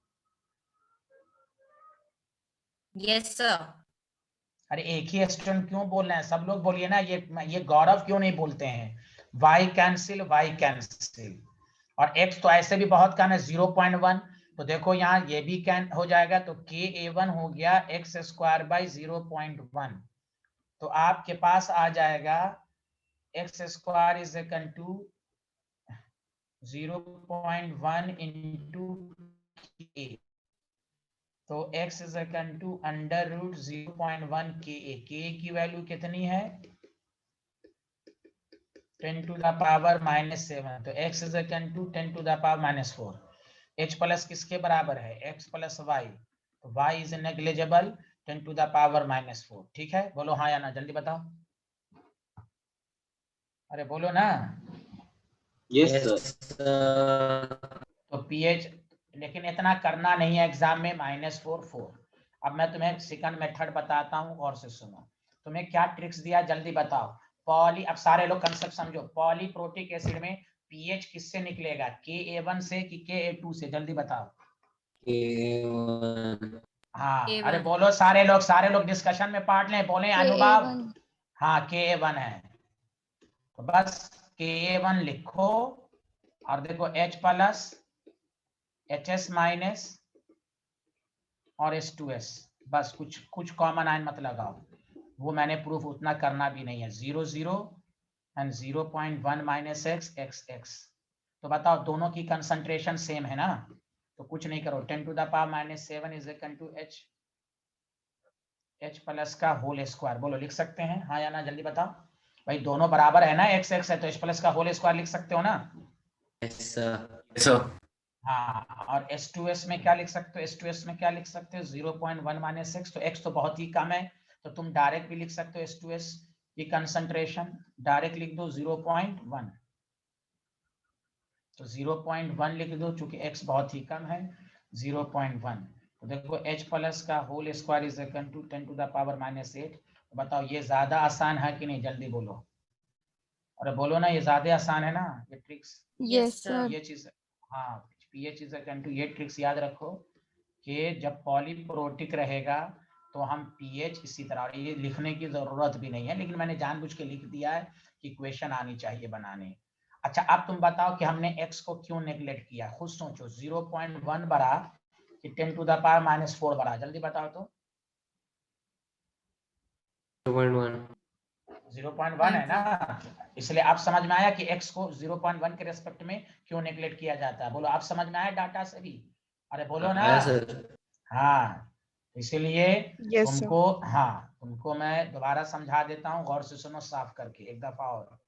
Yes sir. अरे एक ही स्टूडेंट क्यों बोल रहे हैं, सब लोग बोलिए ना। ये गौरव क्यों नहीं बोलते हैं? y कैंसिल, y कैंसिल, और x तो ऐसे भी बहुत कम है 0.1, तो देखो यहाँ ये भी कैन हो जाएगा, तो Ka1 हो गया x स्क्वायर बाई 0.1, तो आपके पास आ जाएगा x square is equal to 0.1 into k, तो x is equal to under root 0.1 Ka की वैल्यू कितनी है? 10 टू द पावर -7, तो x is equal to 10 to the power -4। h plus किसके बराबर है? x प्लस वाई, तो y is negligible 10 to the power -4। ठीक है, बोलो हाँ या ना, जल्दी बताओ। अरे बोलो ना। Yes yes sir. सर। तो pH, लेकिन इतना करना नहीं है एग्जाम में, -4 अब मैं तुम्हें सेकंड मेथड बताता हूँ, और से सुनो। तुम्हें क्या ट्रिक्स दिया जल्दी बताओ। पॉली, अब सारे लोग कंसेप्ट समझो, पॉलीप्रोटिक एसिड में pH किससे निकलेगा? Ka1 से कि Ka2 से, जल्दी बताओ। A1 हाँ A1 अरे बोलो सारे लोग डिस्कशन में पार्ट लें, बोले अनुभव। हाँ Ka1 है, तो बस Ka1 लिखो, और देखो H प्लस HS माइनस और H2S, बस कुछ कॉमन आयन मत लगाओ, वो मैंने प्रूफ उतना करना भी नहीं है। 0 0 एंड 0.1 माइनस x। तो बताओ दोनों की कंसंट्रेशन सेम है ना, तो कुछ नहीं करो, 10 to the power -7 is equal to H plus का होल स्क्वायर। बोलो लिख सकते हैं हाँ या ना, जल्दी बताओ भाई, दोनों बराबर है ना, x है तो H प्लस का होल स्क्वायर लिख सकते हो ना। Yes sir. हाँ, और H2S में क्या लिख सकते हो? H2S में क्या लिख सकते हो? 0.1 माइनस x, तो x तो बहुत ही कम है, तो तुम डायरेक्ट भी लिख सकते हो H2S की कंसंट्रेशन, डायरेक्ट लिख दो 0.1, तो 0.1 लिख दो, चूंकि x बहुत ही कम है 0.1, तो देखो H प्लस का whole square is equal to 10 to the power -8। तो बताओ ये ज्यादा आसान है कि नहीं, जल्दी बोलो। अरे बोलो ना, ये ज्यादा आसान है ना, ये ट्रिक्स, यस सर। ये चीज। हाँ pH इज इक्वल टू, ये ट्रिक्स याद रखो कि जब पॉलीप्रोटिक रहेगा तो हम pH इसी तरह, और ये लिखने की जरूरत भी नहीं है, लेकिन मैंने जानबूझ के लिख दिया है कि इक्वेशन आनी चाहिए बनाने। अच्छा अब तुम बताओ कि हमने x को क्यों नेग्लेक्ट किया, खुद सोचो। 0.1 बड़ा कि 10 टू द पावर -4 बड़ा, जल्दी बताओ तो। 2.1 0.1 है ना, इसलिए आप समझ में आया कि x को 0.1 के रेस्पेक्ट में क्यों नेग्लेक्ट किया जाता है। बोलो आप समझ में आया डाटा से भी, अरे बोलो ना। आया सर। हाँ, इसीलिए यस सर। तुमको, हाँ तुमको मैं दोबारा समझा देता हूँ, गौर से सुनो साफ करके एक दफा और,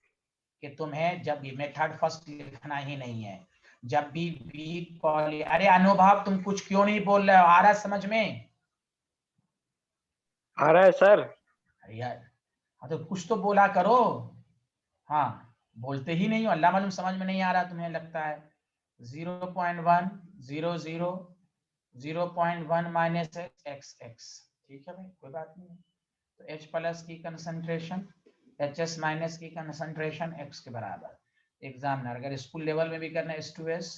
कि तुम्हें जब भी मेथड फर्स्ट लिखना ही नहीं है, जब भी वीक पॉली, अरे अनुभव तुम कुछ क्यों नहीं बोल रहे हो, आ रहा है समझ में? आ रहा है सर। अरे यार, हाँ तो कुछ तो बोला करो। हाँ, बोलते ही नहीं हो, अल्लाह मालूम समझ में नहीं आ रहा तुम्हें, लगता है 0.1 0 0 0.1 माइनस एक्स एक्स, ठीक है भाई, कोई बात नहीं। तो H प्लस की कंसंट्रेशन HS माइनस की कंसंट्रेशन X के बराबर। एग्जामिनर अगर स्कूल लेवल में भी करना है H2S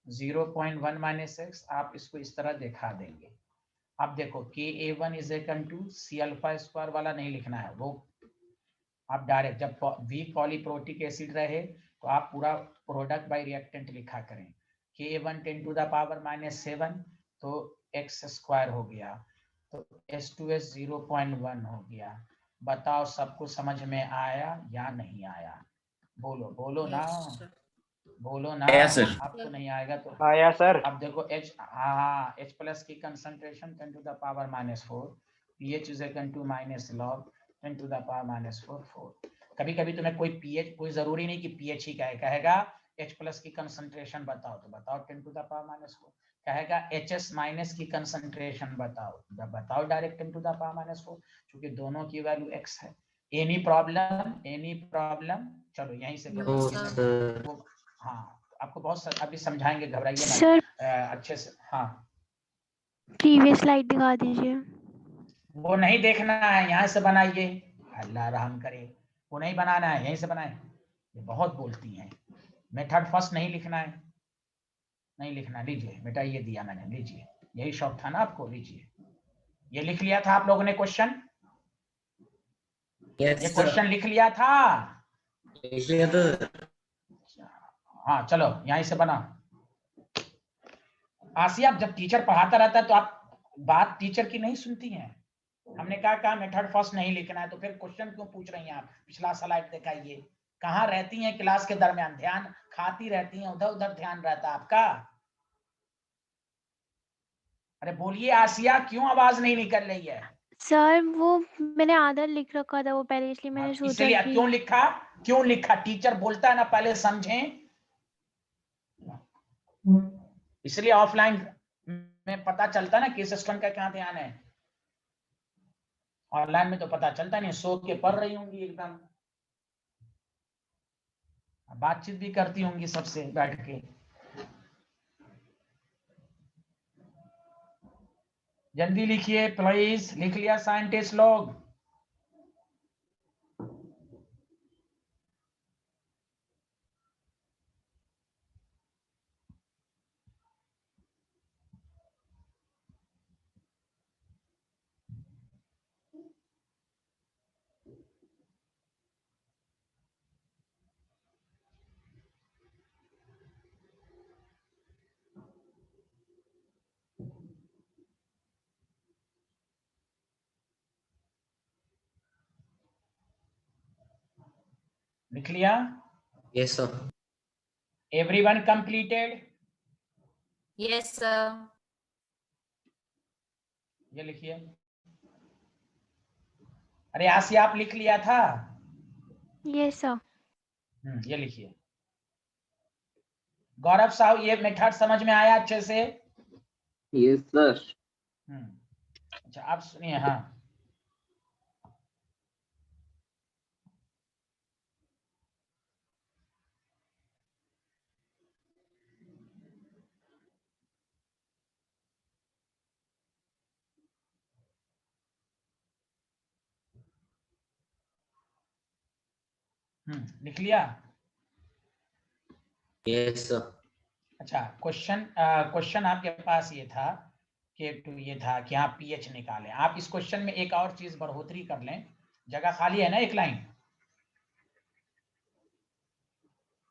0.1 माइनस एक्स, आप इसको इस तरह दिखा देंगे। अब देखो Ka1 is equal to C alpha square वाला नहीं लिखना है, वो आप डायरेक्ट जब वीक पॉलीप्रोटिक एसिड रहे तो आप पूरा प्रोडक्ट बाय रिएक्टेंट लिखा करें। Ka1 10 टू द पावर -7 तो एक्स स्क्वायर हो गया, तो H2S 0.1 हो गया। बताओ सबको समझ में आया या नहीं आया? बोलो बोलो ना, Yes, sir. बोलो ना। आया सर। आपको नहीं आएगा तो आया सर। अब देखो H, हाँ H प्लस की concentration 10 to the power -4, pH is equal to minus log 10 to the power -4 4। कभी कभी तुम्हें कोई pH, कोई जरूरी नहीं कि pH ही कहेगा H प्लस की कंसंट्रेशन बताओ, तो बताओ 10 टू द पावर -4, कहेगा HS माइनस की कंसंट्रेशन बताओ, बताओ डायरेक्ट 10 टू द पावर -4, क्योंकि दोनों की वैल्यू x है। Any problem, any problem? चलो यहीं से No, करो, sir. वो हाँ आपको बहुत अभी समझाएंगे, घबराइए मत। सर अच्छे से, हाँ प्रीवियस स्लाइड दिखा दीजिए। वो नहीं देखना है, यहाँ से बनाइए, अल्लाह रहम करे, वो नहीं बनाना है, यहीं से बनाए। ये बहुत बोलती हैं, मेथड फर्स्ट नहीं लिखना है, नहीं लिखना। लीजिए बेटा, ये दिया मैंने, लीजिए, यही शौक था ना आपको, लीजिए, ये लिख लिया था आप लोगों ने क्वेश्चन, ये यस सर। क्वेश्चन लिख लिया था। इसलिए तो हाँ चलो यहीं से बना। आसिया, जब टीचर पढ़ाता रहता है तो आप बात टीचर की नहीं सुनती हैं। हमने कहा मेथड फर्स्ट नहीं लिखना है, तो फिर क्वेश्चन क्यों पूछ रही हैं आप? पिछला स्लाइड दिखाइए, कहाँ रहती हैं क्लास के दरमियान, ध्यान खाती रहती हैं, उधर उधर ध्यान रहता है आपका। अरे बोलिए आसिया, क्यों आवाज नहीं निकल रही है? सर वो मैंने आधा लिख रखा था वो पहले, इसलिए मैंने सोचा इसलिए कि क्यों लिखा? टीचर बोलता है ना, पहले समझें, इसलिए ऑफलाइन में पता चलता है ना किस स्टूडेंट का क्या ध्यान है। ऑनलाइन में तो पता चलता नहीं, सो के पढ़ रही होंगी एकदम, बातचीत भी करती होंगी सबसे बैठ के। जल्दी लिखिए प्लीज, लिख लिया साइंटिस्ट लोग? लिख लिया? Yes sir. Everyone completed? Yes, sir. ये लिखिए। अरे आसिया, आप लिख लिया था? Yes sir. ये लिखिए। गौरव साहब, ये मेथड समझ में आया अच्छे से? Yes sir. अच्छा आप सुनिए, हाँ लिख लिया? Yes sir. अच्छा, क्वेश्चन आपके पास ये था ये था कि आप पीएच निकालें। आप इस क्वेश्चन में एक और चीज बढ़ोतरी कर लें, जगह खाली है ना एक लाइन?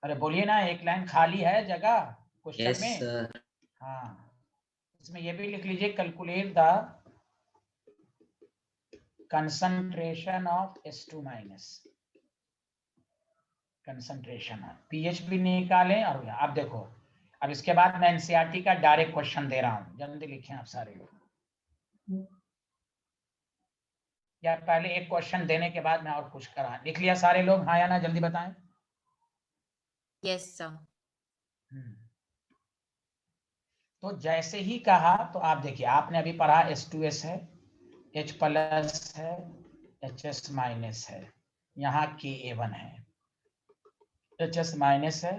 अरे बोलिए ना, एक लाइन खाली है जगह क्वेश्चन यस में? सर। हाँ, इसमें ये भी लिख लीजिए, calculate the concentration of H2 minus, concentration है, पीएच भी निकालें। और आप देखो अब इसके बाद मैं एनसीईआरटी का डायरेक्ट क्वेश्चन दे रहा हूं, जल्दी लिखें आप सारे लोग, या पहले एक क्वेश्चन देने के बाद मैं और कुछ करा। लिख लिया सारे लोग, हाँ या ना, जल्दी बताएं। Yes sir. तो जैसे ही कहा तो आप देखिए, आपने अभी पढ़ा H2S है, H प्लस है, HS माइनस है, यहाँ Ka1 है, HS माइनस है,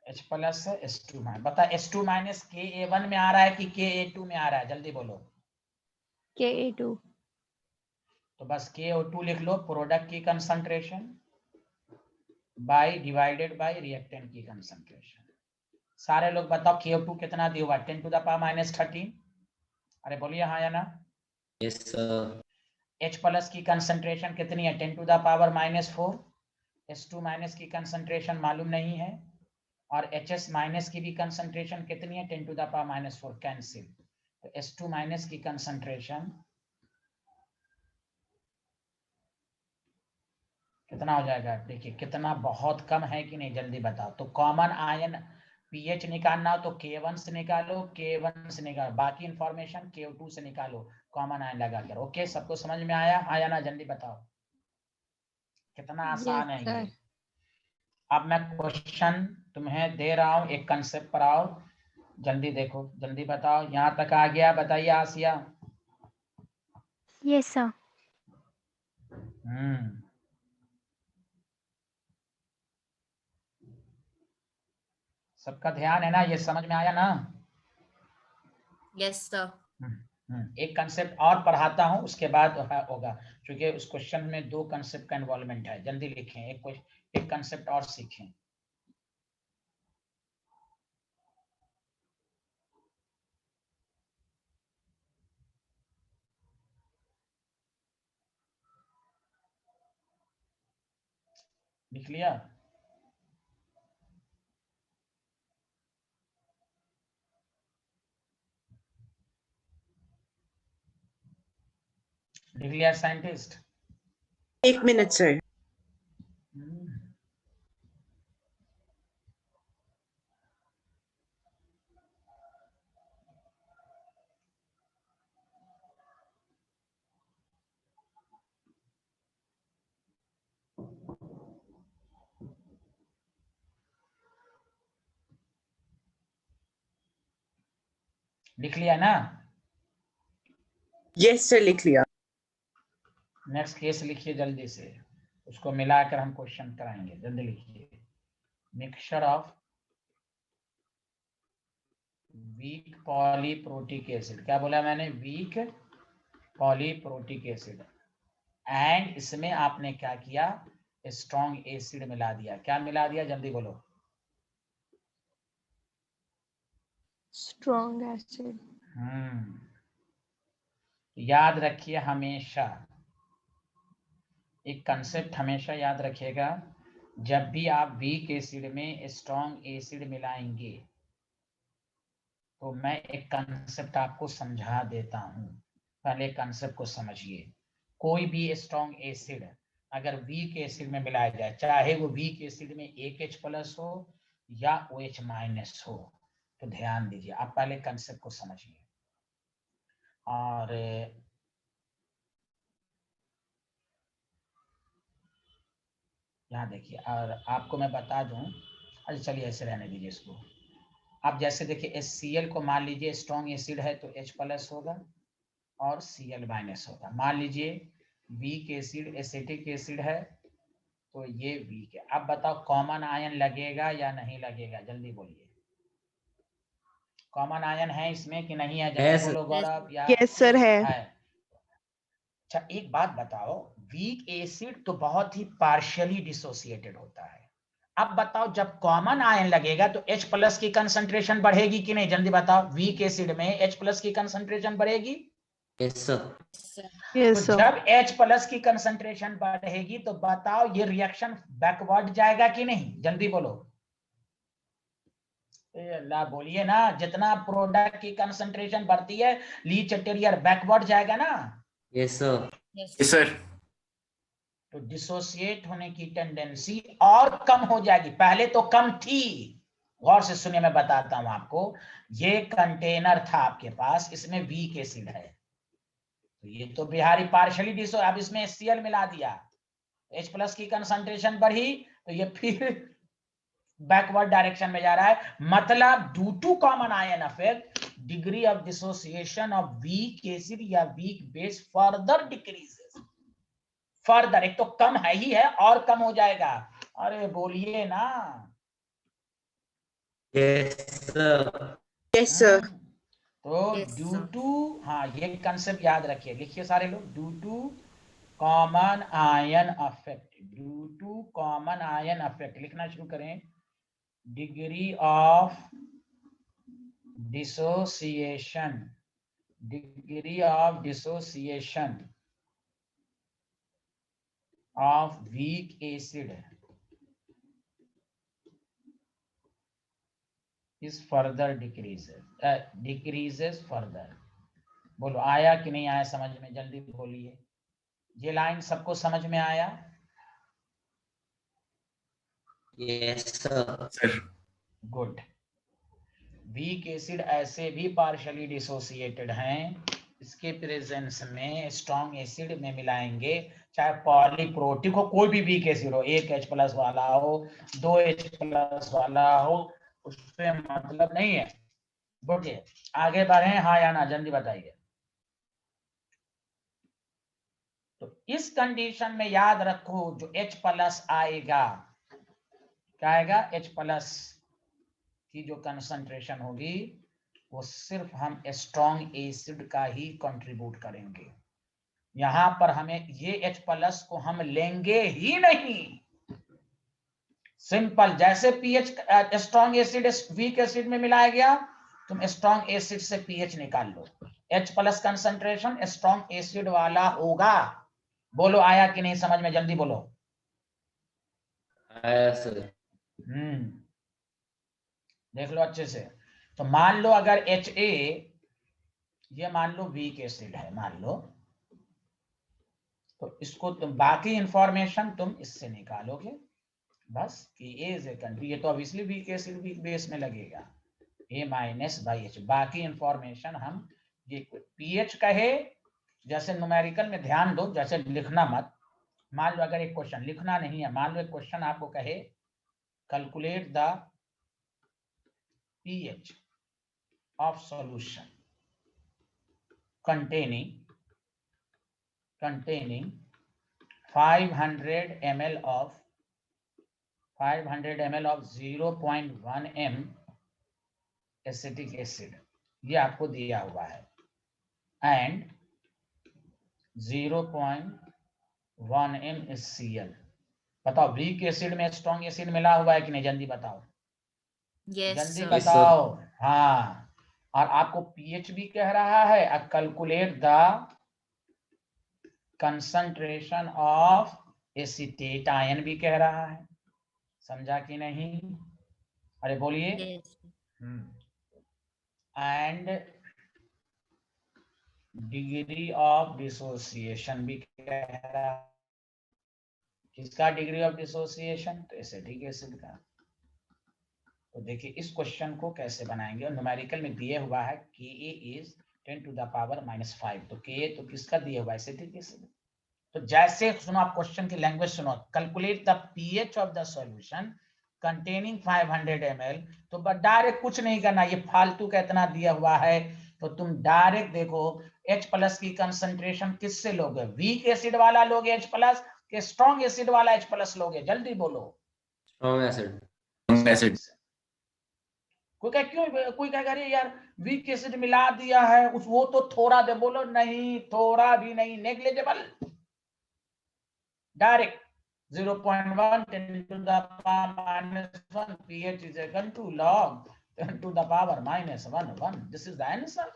H प्लस है, H2 माइनस। बता H2 माइनस Ka1 में आ रहा है कि Ka2 में आ रहा है, जल्दी बोलो। Ka2 तो बस KO2 लिख लो, प्रोडक्ट की concentration by divided by reactant की कंसंट्रेशन। सारे लोग बताओ KO2 कितना दिया हुआ, 10 टू द पावर माइनस 13। अरे बोलिए हाँ या ना। Yes sir. H प्लस की कंसंट्रेशन कितनी है, 10 to the power minus 4। H2 minus की कंसंट्रेशन मालूम नहीं है, और HS माइनस की भी कंसंट्रेशन कितनी है, 10 to the power minus 4, cancel. तो H2 माइनस की कंसंट्रेशन कितना हो जाएगा, देखिए कितना बहुत कम है कि नहीं, जल्दी बताओ। तो कॉमन आयन पीएच निकालना हो तो K1 से निकालो, K1 से निकालो, बाकी इंफॉर्मेशन KO2 से निकालो, कॉमन आयन लगाकर। ओके, सबको समझ में आया, आया ना, जल्दी बताओ। कितना आसान है ये। अब मैं क्वेश्चन तुम्हें दे रहा हूं, एक कंसेप्ट पर आओ, जल्दी देखो, जल्दी बताओ। यहां तक आ गया, बताइए आसिया। Yes sir. सबका ध्यान है ना, ये समझ में आया ना। Yes sir. एक कंसेप्ट और पढ़ाता हूं, उसके बाद होगा, क्योंकि उस क्वेश्चन में 2 कंसेप्ट का इन्वॉल्वमेंट है। जल्दी लिखें, एक कंसेप्ट और सीखें। लिख लिया? लिख लिया साइंटिस्ट? 1 minute sir. लिख लिया ना? यस सर, लिख लिया। नेक्स्ट केस लिखिए जल्दी से, उसको मिलाकर हम क्वेश्चन कराएंगे। जल्दी लिखिए। Mixture of weak polyprotic acid, क्या बोला मैंने, वीक पॉलीप्रोटिक एसिड, एंड इसमें आपने क्या किया, स्ट्रॉन्ग एसिड मिला दिया। क्या मिला दिया, जल्दी बोलो। Strong acid. याद रखिए हमेशा, एक कंसेप्ट हमेशा याद रखिएगा, जब भी आप वीक एसिड में स्ट्रॉन्ग एसिड मिलाएंगे तो मैं एक कंसेप्ट आपको समझा देता हूं, पहले कंसेप्ट को समझिए। कोई भी स्ट्रॉन्ग एसिड अगर वीक एसिड में मिलाया जाए, चाहे वो वीक एसिड में AH प्लस हो या OH माइनस हो, तो ध्यान दीजिए, आप पहले कंसेप्ट को समझिए। और यहाँ देखिए, और आपको मैं बता दूं, अच्छा चलिए ऐसे रहने दीजिए इसको। आप जैसे देखिए HCl को मान लीजिए स्ट्रॉन्ग एसिड है तो H प्लस होगा और Cl माइनस होगा। मान लीजिए वीक एसिड एसिटिक एसिड है तो ये वीक है। अब बताओ कॉमन आयन लगेगा या नहीं लगेगा, जल्दी बोलिए। कॉमन आयन है इसमें कि नहीं है, जल्दी बोलो गौरव। या यस सर, है। अच्छा एक बात बताओ, वीक एसिड तो बहुत ही पार्शियली डिसोसिएटेड होता है। अब बताओ जब कॉमन आयन लगेगा तो H प्लस की कंसंट्रेशन बढ़ेगी कि नहीं, जल्दी बताओ। वीक एसिड में H प्लस की कंसंट्रेशन बढ़ेगी? Yes sir. यस तो सर। जब H प्लस की कंसंट्रेशन बढ़ेगी तो बताओ ये रिएक्शन बैकवर्ड जाएगा कि नहीं, जल्दी बोलो। अल्लाह बोलिए ना, जितना प्रोडक्ट की कंसंट्रेशन बढ़ती है लीच इंटीरियर बैकवर्ड जाएगा ना। Yes sir. Yes sir. तो डिसोसिएट होने की टेंडेंसी और कम हो जाएगी, पहले तो कम थी गौर से सुनिए, मैं बताता हूं आपको। ये कंटेनर था आपके पास, इसमें वीक एसिड है, तो ये तो बिहारी पार्शियली डिसो, अब इसमें HCl मिला दिया, H+ की कंसंट्रेशन बढ़ी, तो ये फिर बैकवर्ड डायरेक्शन में जा रहा है। मतलब due to common ion effect, degree of dissociation of weak acid या weak base further decreases. Further, एक तो कम है ही है और कम हो जाएगा। अरे बोलिए ना। Yes, sir. Yes, sir. तो Yes, ड्यू sir. टू, हाँ ये कंसेप्ट याद रखिए, लिखिए सारे लोग। Due to common ion effect, due to common ion effect लिखना शुरू करें। Degree of dissociation, degree of dissociation of weak acid is further decreases further। बोलो आया कि नहीं आया समझ में, जल्दी बोलिए। ये लाइन सबको समझ में आया? Yes, sir. Good. Weak acid ऐसे भी पार्शियली डिसोसिएटेड हैं, इसके प्रेजेंस में स्ट्रॉन्ग एसिड में मिलाएंगे, चाहे पॉलीप्रोटिक हो, कोई भी वीक एसिड हो, 1 H+ वाला हो, 2 H+ वाला हो, उससे मतलब नहीं है। बोलिए आगे बढ़े, हाँ या ना, जल्दी बताइए। तो इस कंडीशन में याद रखो, जो H+ आएगा, क्या आएगा? H+ की जो कंसंट्रेशन होगी वो सिर्फ हम स्ट्रॉन्ग एसिड का ही कंट्रीब्यूट करेंगे। यहां पर हमें ये H+ को हम लेंगे ही नहीं। सिंपल, जैसे pH strong acid weak acid में मिलाया गया, तुम स्ट्रॉन्ग एसिड से पीएच निकाल लो, H+ कंसंट्रेशन स्ट्रॉन्ग एसिड वाला होगा। बोलो आया कि नहीं समझ में, जल्दी बोलो। आया sir. देख लो अच्छे से। तो मान लो अगर Ha, ये मान लो वीक एसिड है, मान लो, तो इसको तुम बाकी इंफॉर्मेशन तुम इससे निकालोगे बस, कि A इज ए कंट्री, ये तो obviously weak acid weak base में लगेगा, A-/H। बाकी इंफॉर्मेशन हम ये पीएच कहे, जैसे न्यूमेरिकल में ध्यान दो, जैसे लिखना मत। मान लो अगर एक क्वेश्चन लिखना नहीं है, मान लो एक क्वेश्चन आपको कहे calculate the pH of solution containing 500 ml of 0.1 m acetic acid, ये आपको दिया हुआ है, एंड 0.1 m HCl। बताओ वीक एसिड में स्ट्रॉन्ग एसिड मिला हुआ है कि नहीं, जल्दी बताओ। Yes, जल्दी sir. बताओ। हाँ, और आपको पीएच भी कह रहा है, calculate the concentration of acetate ion भी कह रहा है, समझा कि नहीं? अरे बोलिए। Yes. And degree of dissociation भी कह रहा है। किसका डिग्री ऑफ डिसोसिएशन? तो एसिटिक एसिड का। तो देखिए इस क्वेश्चन को कैसे बनाएंगे, और न्यूमेरिकल में दिए हुआ है Ka इज 10⁻⁵। तो Ka तो किसका दिया हुआ है? Acetic acid. तो जैसे सुनो, आप क्वेश्चन की लैंग्वेज सुनो, calculate the pH of the solution containing 500 ml। तो बस डायरेक्ट कुछ नहीं करना, ये फालतू का इतना दिया हुआ है, तो तुम डायरेक्ट देखो H+ की कंसंट्रेशन किससे लोगे? वीक एसिड वाला लोगे H+ के स्ट्रॉन्ग एसिड वाला H+ लोगे? जल्दी बोलो। Strong acid. कोई कह क्यों, कोई कह रही यार वीक एसिड मिला दिया है, उस वो तो थोड़ा दे, बोलो नहीं, थोड़ा भी नहीं, negligible, direct 0.1 10⁻⁻⁻1 pH is equal to log 10⁻⁻1। This is the answer.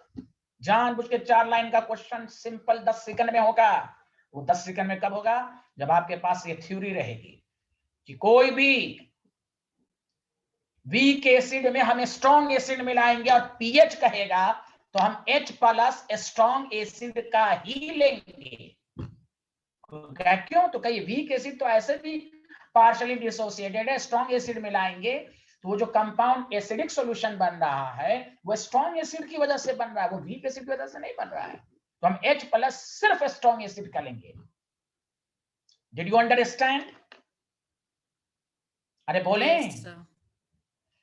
जानबूझ के 4 लाइन का क्वेश्चन सिंपल 10 सेकंड में होगा। वो 10 सेकंड में कब होगा? जब आपके पास ये थ्योरी रहेगी कि कोई भी वीक एसिड में हम स्ट्रॉन्ग एसिड मिलाएंगे और पीएच कहेगा, तो हम H+ स्ट्रॉन्ग एसिड का ही लेंगे। क्यों? तो कहिए वीक एसिड तो ऐसे भी पार्शियली डिसोसिएटेड है, स्ट्रॉन्ग एसिड मिलाएंगे तो वो जो कंपाउंड एसिडिक सॉल्यूशन बन रहा है वो स्ट्रॉन्ग एसिड की वजह से बन रहा है, वो वीक एसिड की वजह से नहीं बन रहा है। तो हम H प्लस सिर्फ स्ट्रॉन्ग एसिड का लेंगे। Did you understand? अरे बोले Yes, sir.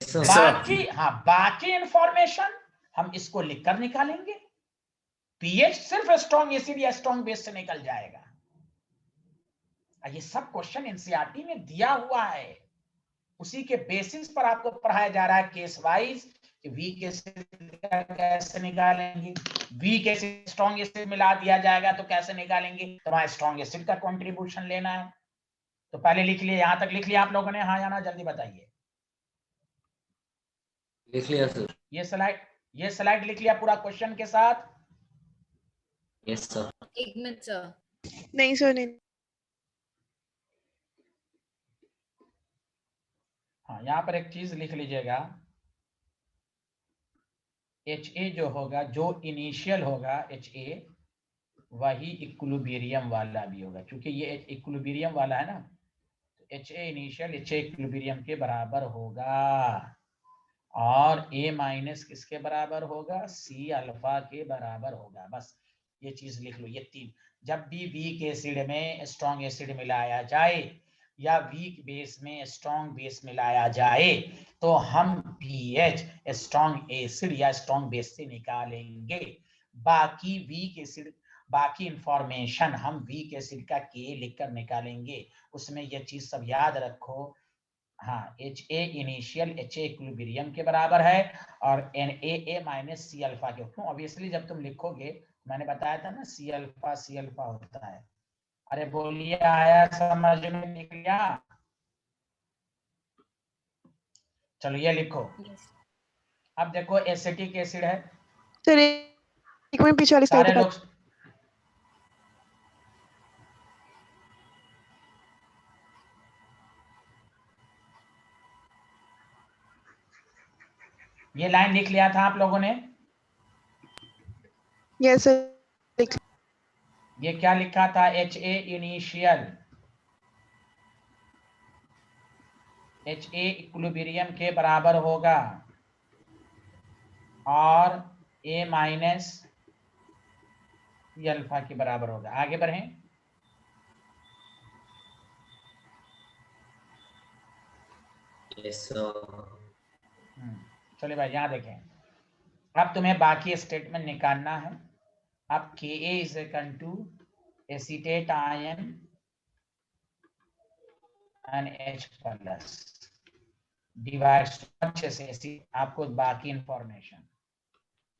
बाकी, हाँ बाकी इंफॉर्मेशन हम इसको लिखकर निकालेंगे। पीएच सिर्फ स्ट्रॉन्ग एसिड या स्ट्रॉन्ग बेस से निकल जाएगा। ये सब क्वेश्चन एनसीईआरटी में दिया हुआ है, उसी के बेसिस पर आपको पढ़ाया जा रहा है केस वाइज कि वीक एसिड कैसे निकालेंगे, वीक एसिड स्ट्रॉन्ग एसिड मिला दिया जाएगा तो कैसे निकालेंगे, तो वहां स्ट्रॉन्ग एसिड का कंट्रीब्यूशन लेना है। तो पहले लिख लिए, यहां तक लिख लिया आप लोगों ने? हाँ या ना, जल्दी बताइए। लिख लिया सर। ये स्लाइड लिख लिया पूरा क्वेश्चन के साथ? Yes sir. एक मिनट सर। नहीं सर नहीं। हाँ, यहाँ पर एक चीज लिख लीजिएगा, HA जो होगा, जो इनिशियल होगा HA, वही इक्विलिब्रियम वाला भी होगा। क्योंकि ये इक्विलिब्रियम वाला है ना, तो HA इनिशियल HA इक्विलिब्रियम के बराबर होगा, और A माइनस किसके बराबर होगा? C अल्फा के बराबर होगा। बस ये चीज लिख लो, ये तीन। जब भी वीक एसिड में स्ट्रॉन्ग एसिड मिलाया जाए या वीक बेस में स्ट्रॉन्ग बेस मिलाया जाए तो हम पीएच स्ट्रॉन्ग एसिड या स्ट्रॉन्ग बेस से निकालेंगे। बाकी वीक एसिड, बाकी इंफॉर्मेशन हम वीक एसिड का के लिखकर निकालेंगे। उसमें यह चीज सब याद रखो। हाँ, HA इनिशियल HA इक्विलिब्रियम के बराबर है और NaA माइनस C अल्फा के। क्यों? ऑब्वियसली जब तुम लिखोगे, मैंने बताया था ना C अल्फा होता है। अरे बोलिए, आया समझ में? निकलिया? चलो ये लिखो। अब देखो एसिटिक एसिड है सर एक मिनट पीछे वाली सारे स्लाइड लोग। ये लाइन लिख लिया था आप लोगों ने? Yes sir. ये क्या लिखा था? HA इनिशियल HA इक्विलिब्रियम के बराबर होगा और A माइनस अल्फा के बराबर होगा। आगे बढ़ें। Yes sir. चलिए भाई, यहां देखें। अब तुम्हें बाकी स्टेटमेंट निकालना है। अब Ka is equal to acetate ion NH plus divide अच्छे से आपको बाकी इंफॉर्मेशन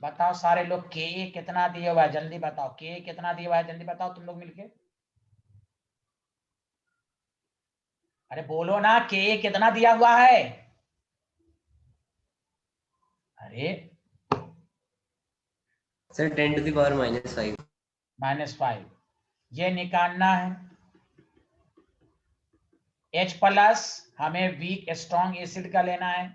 बताओ। सारे लोग Ka कितना दिया हुआ है? जल्दी बताओ, Ka कितना दिया हुआ है? जल्दी बताओ तुम लोग मिलके। अरे बोलो ना, Ka कितना दिया हुआ है? अरे सर 10 to the power -5। -5 ये निकालना है। H प्लस हमें वीक स्ट्रॉन्ग एसिड का लेना है।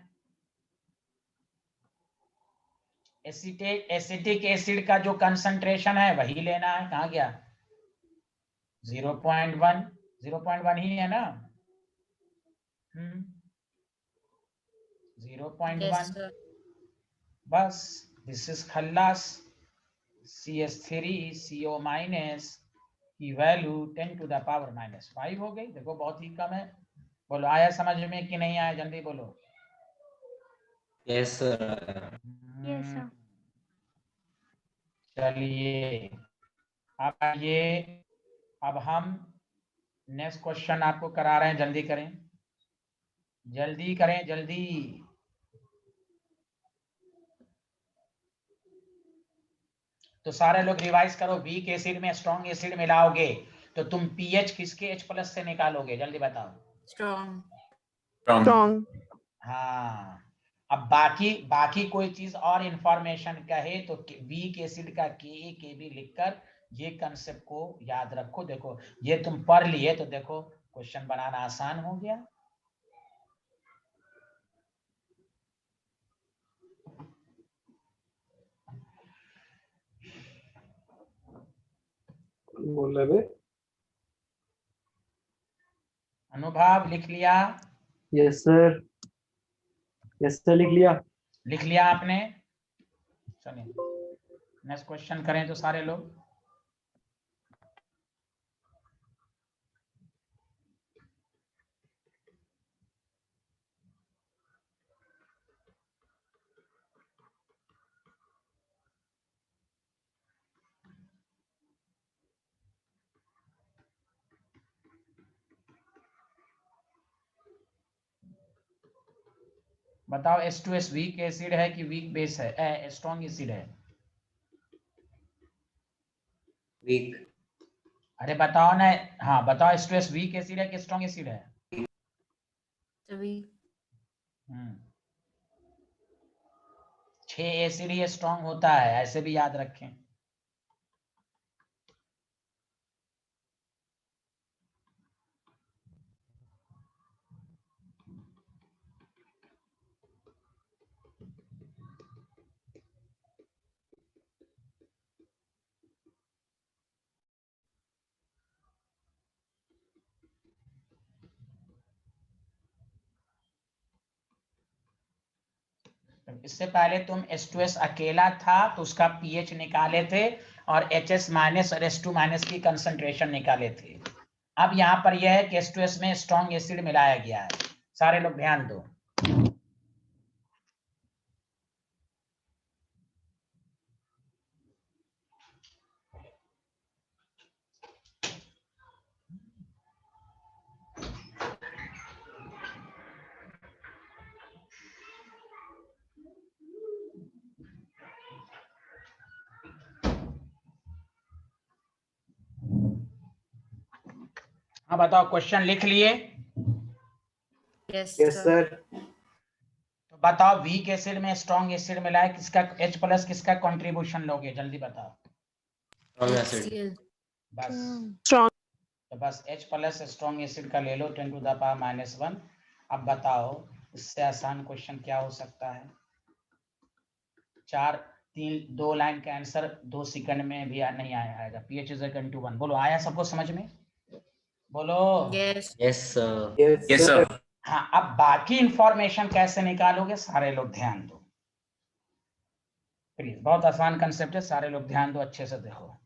एसिटिक एसिड का जो कंसंट्रेशन है वही लेना है। कहाँ गया? 0.1 ही है ना? 0.1। Yes, sir. बस this is Khallas. CH3CO minus की वैल्यू 10 to the power -5 हो गई। देखो बहुत ही कम है। बोलो आया समझ में कि नहीं आया? जल्दी बोलो। Yes sir. Yes, sir. चलिए अब आइए, अब हम नेक्स्ट क्वेश्चन आपको करा रहे हैं। जल्दी करें, जल्दी करें, जल्दी। तो सारे लोग रिवाइज करो। वीक एसिड में स्ट्रॉन्ग एसिड मिलाओगे तो तुम पीएच किसके H प्लस से निकालोगे? जल्दी बताओ। Strong. स्ट्रॉन्ग। हाँ, अब बाकी कोई चीज और इंफॉर्मेशन कहे तो वीक एसिड का के भी लिखकर ये कंसेप्ट को याद रखो। देखो ये तुम पढ़ लिए तो देखो क्वेश्चन बनाना आसान हो गया। बोल रहे अनुभव लिख लिया? Yes sir. यस सर लिख लिया। लिख लिया आपने? चलिए नेक्स्ट क्वेश्चन करें तो सारे लोग। बताओ H2S वीक एसिड है कि वीक बेस है, स्ट्रॉन्ग एसिड है? वीक। अरे बताओ ना। हाँ बताओ, H2S वीक एसिड है कि स्ट्रॉन्ग एसिड है? तभी 6 एसिड ही स्ट्रॉन्ग होता है, ऐसे भी याद रखें। इससे पहले तुम H2S अकेला था तो उसका pH निकाले थे और HS माइनस और H2 माइनस की कंसंट्रेशन निकाले थे। अब यहाँ पर यह है कि H2S में स्ट्रॉन्ग एसिड मिलाया गया है। सारे लोग ध्यान दो। हाँ बताओ, क्वेश्चन लिख लिए? Yes yes sir. तो बताओ वीक एसिड में स्ट्रॉन्ग एसिड मिला है, किसका H प्लस किसका कंट्रीब्यूशन लोगे? जल्दी बताओ। Strong acid. HCl। बस स्ट्रॉन्ग तो बस H प्लस स्ट्रॉन्ग एसिड का ले लो 10 टू द पावर -1। अब बताओ इससे आसान क्वेश्चन क्या हो सकता है? 2 लाइन का आंसर 2 सेकंड में भी नहीं आएगा। pH is equal to 1। बोलो, आया सबको समझ में? बोलो। Yes. Yes sir. Yes sir. हाँ, अब बाकी इंफॉर्मेशन कैसे निकालोगे? सारे लोग ध्यान दो प्लीज, बहुत आसान कंसेप्ट है। सारे लोग ध्यान दो, अच्छे से देखो।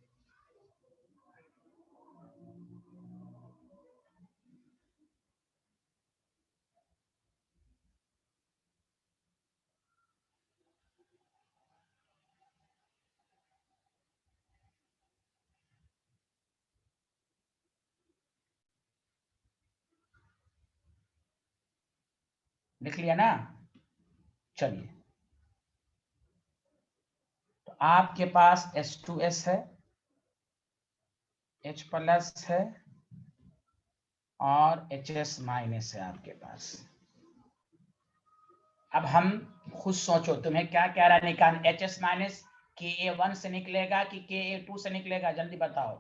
लिख लिया ना? चलिए, तो आपके पास H2S है, H प्लस है और HS माइनस है आपके पास। अब हम खुद सोचो, तुम्हें क्या कह रहा है निकाल? HS माइनस Ka1 से निकलेगा कि Ka2 से निकलेगा? जल्दी बताओ।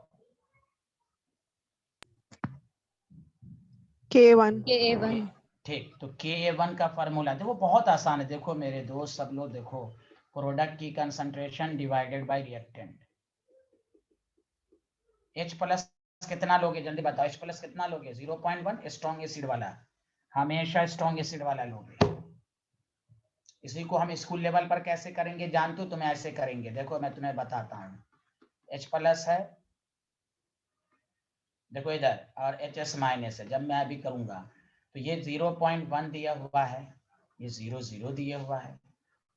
K1 ठीक, तो Ka1 का फॉर्मूला देखो, बहुत आसान है। देखो मेरे दोस्त सब लोग देखो, प्रोडक्ट की concentration divided by reactant. H plus कितना लोगे? जल्दी बताओ। H प्लस कितना लोगे? 0.1। स्ट्रॉन्ग एसिड वाला, हमेशा स्ट्रॉन्ग एसिड वाला लोगे। इसी को हम स्कूल लेवल पर कैसे करेंगे जानते हो? तुम्हें ऐसे करेंगे, देखो मैं तुम्हें बताता हूँ। H प्लस है, देखो इधर, और HS माइनस है। जब मैं अभी करूंगा तो ये 0.1 दिया हुआ है, ये 0 दिया हुआ है।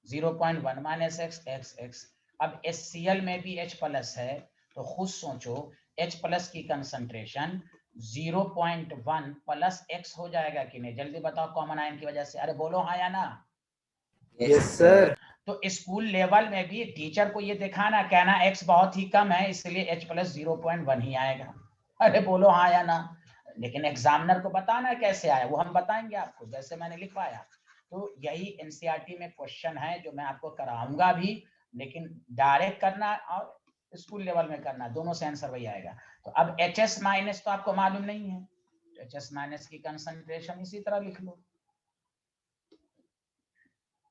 0.1 माइनस x। अब HCl में भी H प्लस है, तो खुद सोचो H प्लस की कंसंट्रेशन 0.1 प्लस x हो जाएगा कि नहीं? जल्दी बताओ, कॉमन आयन की वजह से। अरे बोलो हाँ या ना? Yes sir. तो स्कूल लेवल में भी टीचर को ये दिखाना, कहना x बहुत ही कम है इसलिए H प्लस 0.1 ही आएगा। अरे बोलो हाँ या ना? लेकिन एग्जामिनर को बताना कैसे आया, वो हम बताएंगे आपको, जैसे मैंने लिखवाया। तो यही एनसीईआरटी में क्वेश्चन है जो मैं आपको कराऊंगा भी, लेकिन डायरेक्ट करना और स्कूल लेवल में करना, दोनों से आंसर वही आएगा। तो अब HS माइनस तो आपको मालूम नहीं है, तो HS माइनस की कंसंट्रेशन इसी तरह लिख लो,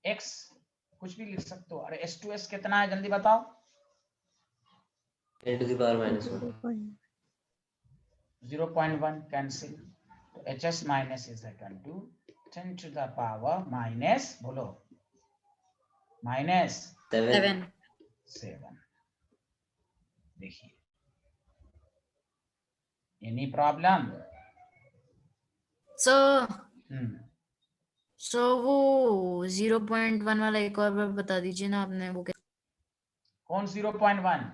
x कुछ भी लिख सकते हो। अरे H2S कितना है जल्दी बताओ? 10 to the power -1। 0.1 कैंसिल, तो HS minus is equal to 10 to the power minus, बोलो, minus 7. 7. देखिए, एनी प्रॉब्लम? सो वो 0.1 वाला एक और बार बता दीजिए ना आपने, वो कौन 0.1?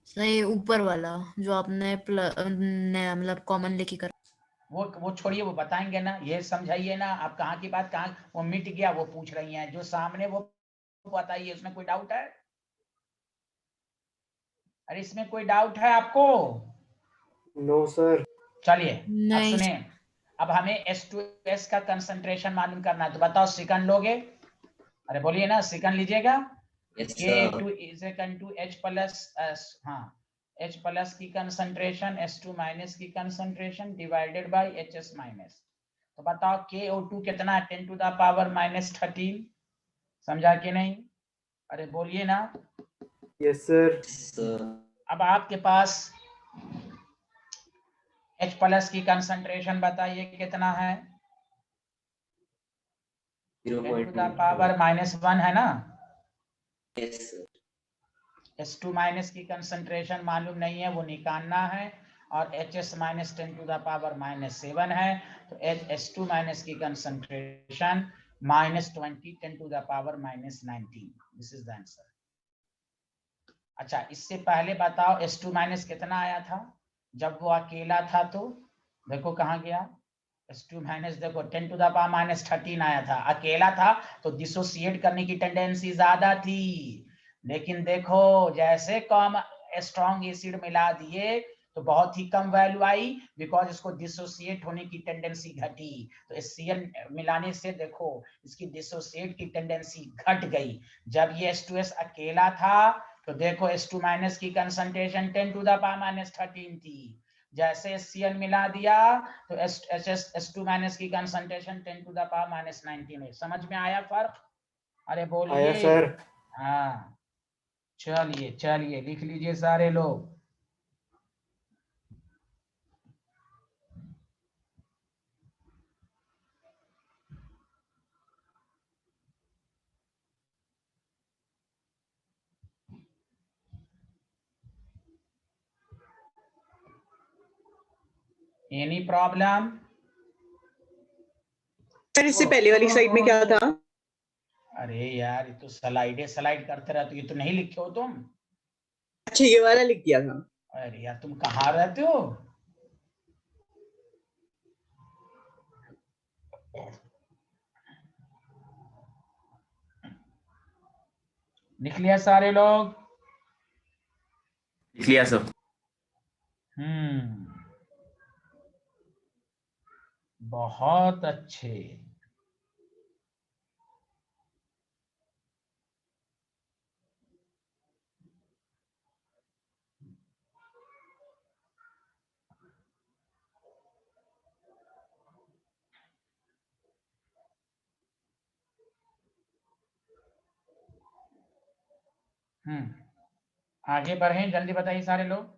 सही ऊपर वाला जो आपने मतलब कॉमन लेके कर। वो छोड़िए, वो बताएंगे ना, ये समझाइए ना आप, कहाँ की बात कहाँ, वो मिट गया, वो पूछ रही हैं जो सामने, वो बताइए, उसमें कोई डाउट है? अरे इसमें कोई डाउट है आपको? No sir. चलिए अब नहीं सुनिए, अब हमें H2S का कंसंट्रेशन मालूम करना है, तो बताओ सेकंड लोगे? अरे बोलिए ना, सेकंड लीजिएगा। Yes, sir. K2 is equal to H plus हाँ, H प्लस की कंसंट्रेशन, H2 माइनस की concentration divided bye HS minus. तो बताओ KO2 कितना है? 10 to the power minus 13। समझा कि नहीं? अरे बोलिए ना। Yes sir. Sir. अब आपके पास H प्लस की कंसंट्रेशन बताइए कितना है? 10 to the 0.2. power -1 है ना? Yes, sir. H2 माइनस की कंसंट्रेशन मालूम नहीं है, वो निकालना है, और HS minus 10 to the power -7 है, तो H2 माइनस की concentration -20 10 to the power -19। This is the answer. अच्छा, इससे पहले बताओ H2 माइनस कितना आया था जब वो अकेला था? तो देखो कहाँ गया H2 माइनस, देखो 10 टू द पावर -13 आया था, अकेला था तो डिसोसिएट करने की टेंडेंसी ज्यादा थी, लेकिन देखो जैसे कम स्ट्रॉन्ग एसिड मिला दिए तो बहुत ही कम वैल्यू आई, बिकॉज इसको डिसोसिएट होने की टेंडेंसी घटी, तो HCl मिलाने से देखो इसकी डिसोसिएट की टेंडेंसी घट गई। जब ये H2S अकेला था तो देखो H2 माइनस की कंसंट्रेशन 10 टू द पावर -13 थी, जैसे HCl मिला दिया तो H2 माइनस की कंसंट्रेशन 10 टू द पावर -19 है। समझ में आया फर्क? अरे बोलिए। आया सर। हाँ, चलिए चलिए लिख लीजिए सारे लोग। Any problem? सर इससे पहले वाली स्लाइड में क्या था? अरे यार, ये तो स्लाइड करते रहते, ये तो नहीं लिखे हो तुम। अच्छा, ये वाला लिख दिया था। अरे यार, तुम कहाँ रहते हो? लिख लिया सारे लोग? लिख लिया सब। बहुत अच्छे। आगे बढ़े, जल्दी बताइए सारे लोग।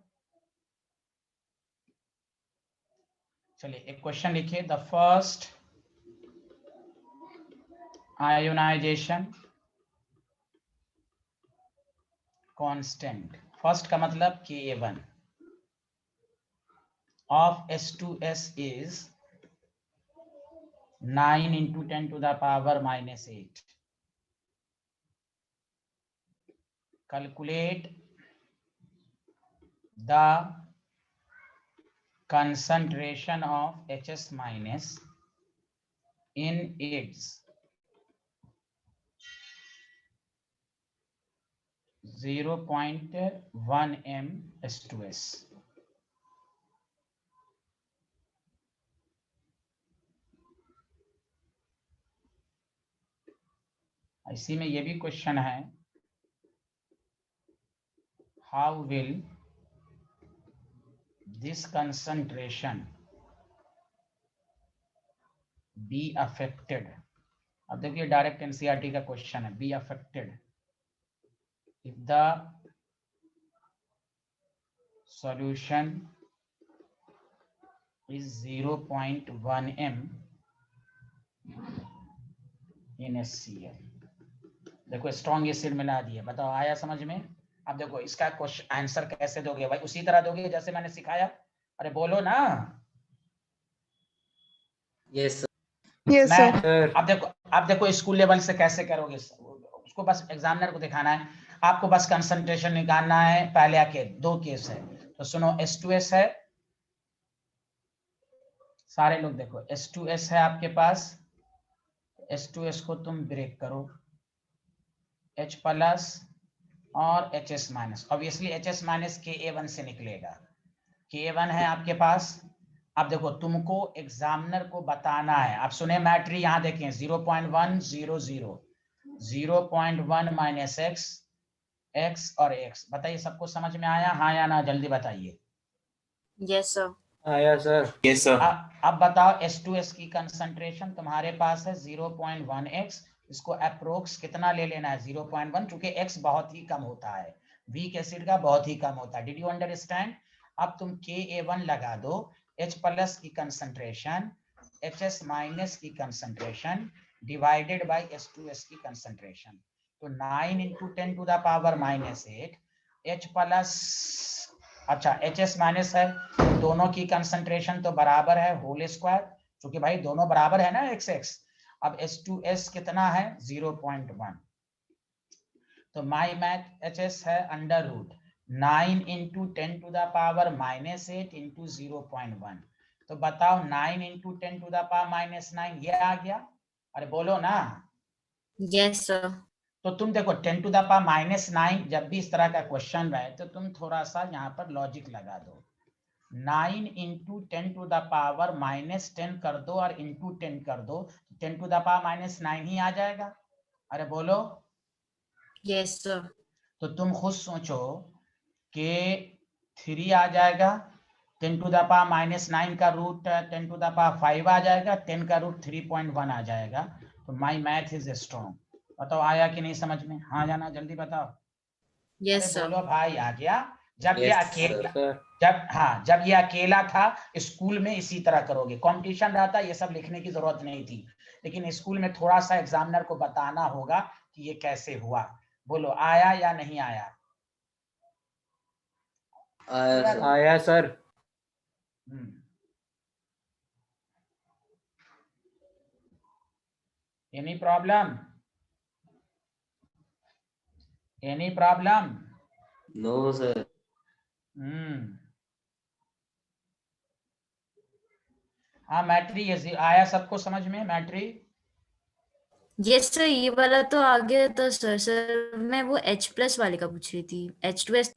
चलिए एक क्वेश्चन लिखिए, the first ionization constant, first का मतलब Ka1 of H2S is 9 into 10 to the power -8. Calculate the concentration of HS minus in its 0.1 m H2S. इसी में ये भी क्वेश्चन है, how will this concentration be affected? अब देखिए डायरेक्ट एनसीईआरटी का क्वेश्चन है, be affected if the solution is 0.1 m NaCl। देखो स्ट्रॉन्ग एसिड मिला दिए, बताओ आया समझ में? अब देखो इसका क्वेश्चन आंसर कैसे दोगे भाई? उसी तरह दोगे जैसे मैंने सिखाया। अरे बोलो ना। Yes, sir. Yes, मैं sir. सर अब देखो स्कूल लेवल से कैसे करोगे, उसको बस एग्जामिनर को दिखाना है। आपको बस कंसंट्रेशन निकालना है। पहले आके दो केस है, तो सुनो H2S है, सारे लोग देखो H2S है आपके पास। H2S को तुम ब्रेक करो, H प्लस और HS minus. Obviously HS minus Ka1 से निकलेगा। Ka1 है आपके पास। अब देखो तुमको एग्जामिनर को बताना है। आप सुने मैट्री, यहाँ देखें 0.100 0.1 माइनस x और x। बताइए सबको समझ में आया हाँ या ना? जल्दी बताइए। Yes sir. आया सर। Yes, sir. अब बताओ H2S की कंसंट्रेशन तुम्हारे पास है 0.1x। इसको अप्रोक्स कितना ले लेना है? 0.1, क्योंकि x बहुत ही कम होता है, वीक एसिड का बहुत ही कम होता है। Did you understand? अब तुम Ka1 लगा दो, H प्लस की कंसंट्रेशन, HS माइनस की कंसंट्रेशन डिवाइडेड बाय H2S की कंसंट्रेशन। तो 9 × 10⁻⁻8 H प्लस, अच्छा HS माइनस है, दोनों की कंसंट्रेशन तो बराबर है होल स्क्वायर, क्योंकि भाई दोनों बराबर है ना x। अब H2S कितना है? 0.1। तो माई मैथ HS है अंडर रूट 9 × 10⁻⁻8 × 0.1। तो बताओ 9 × 10⁻⁻9 ये आ गया। अरे बोलो ना। Yes sir. तो तुम देखो 10⁻⁻9 जब भी इस तरह का क्वेश्चन रहे तो तुम थोड़ा सा यहाँ पर लॉजिक लगा दो। 9 × 10⁻⁻10 कर दो और इंटू 10 कर दो, 10⁻⁻9 ही आ जाएगा। अरे बोलो। Yes sir. तो तुम खुद सोचो कि 3 आ जाएगा, 10⁻⁻9 का रूट 10⁵ आ जाएगा, 10 का रूट 3.1 आ जाएगा। तो माई मैथ इज स्ट्रॉन्ग। बताओ आया कि नहीं समझ में? हाँ जाना जल्दी बताओ। यस अरे सर। बोलो भाई आ गया। जब ये Yes, अकेला, सर जब ये अकेला था स्कूल में इसी तरह करोगे। कंपटीशन रहता ये सब लिखने की जरूरत नहीं थी, लेकिन स्कूल में थोड़ा सा एग्जामिनर को बताना होगा कि ये कैसे हुआ। बोलो आया या नहीं आया? sir. आया sir. Any problem? Any problem? No, sir. हाँ मैट्री ये आया सबको समझ में? मैट्री यस सर, ये वाला तो आ गया था सर। सर मैं वो H+ वाले का पूछ रही थी, H2S।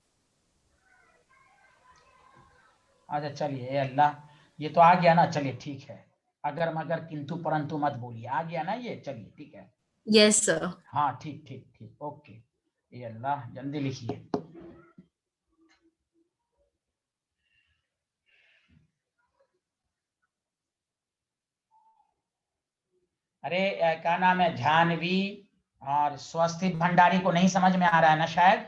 अच्छा चलिए, ये अल्लाह, ये तो आ गया ना। चलिए ठीक है, अगर मगर किंतु परंतु मत बोलिए, आ गया ना ये। चलिए ठीक है। Yes sir. हाँ ठीक ठीक ठीक, ओके। ये अल्लाह जल्दी लिखिए। अरे क्या नाम है? जानवी और स्वस्ति भंडारी को नहीं समझ में आ रहा है ना शायद?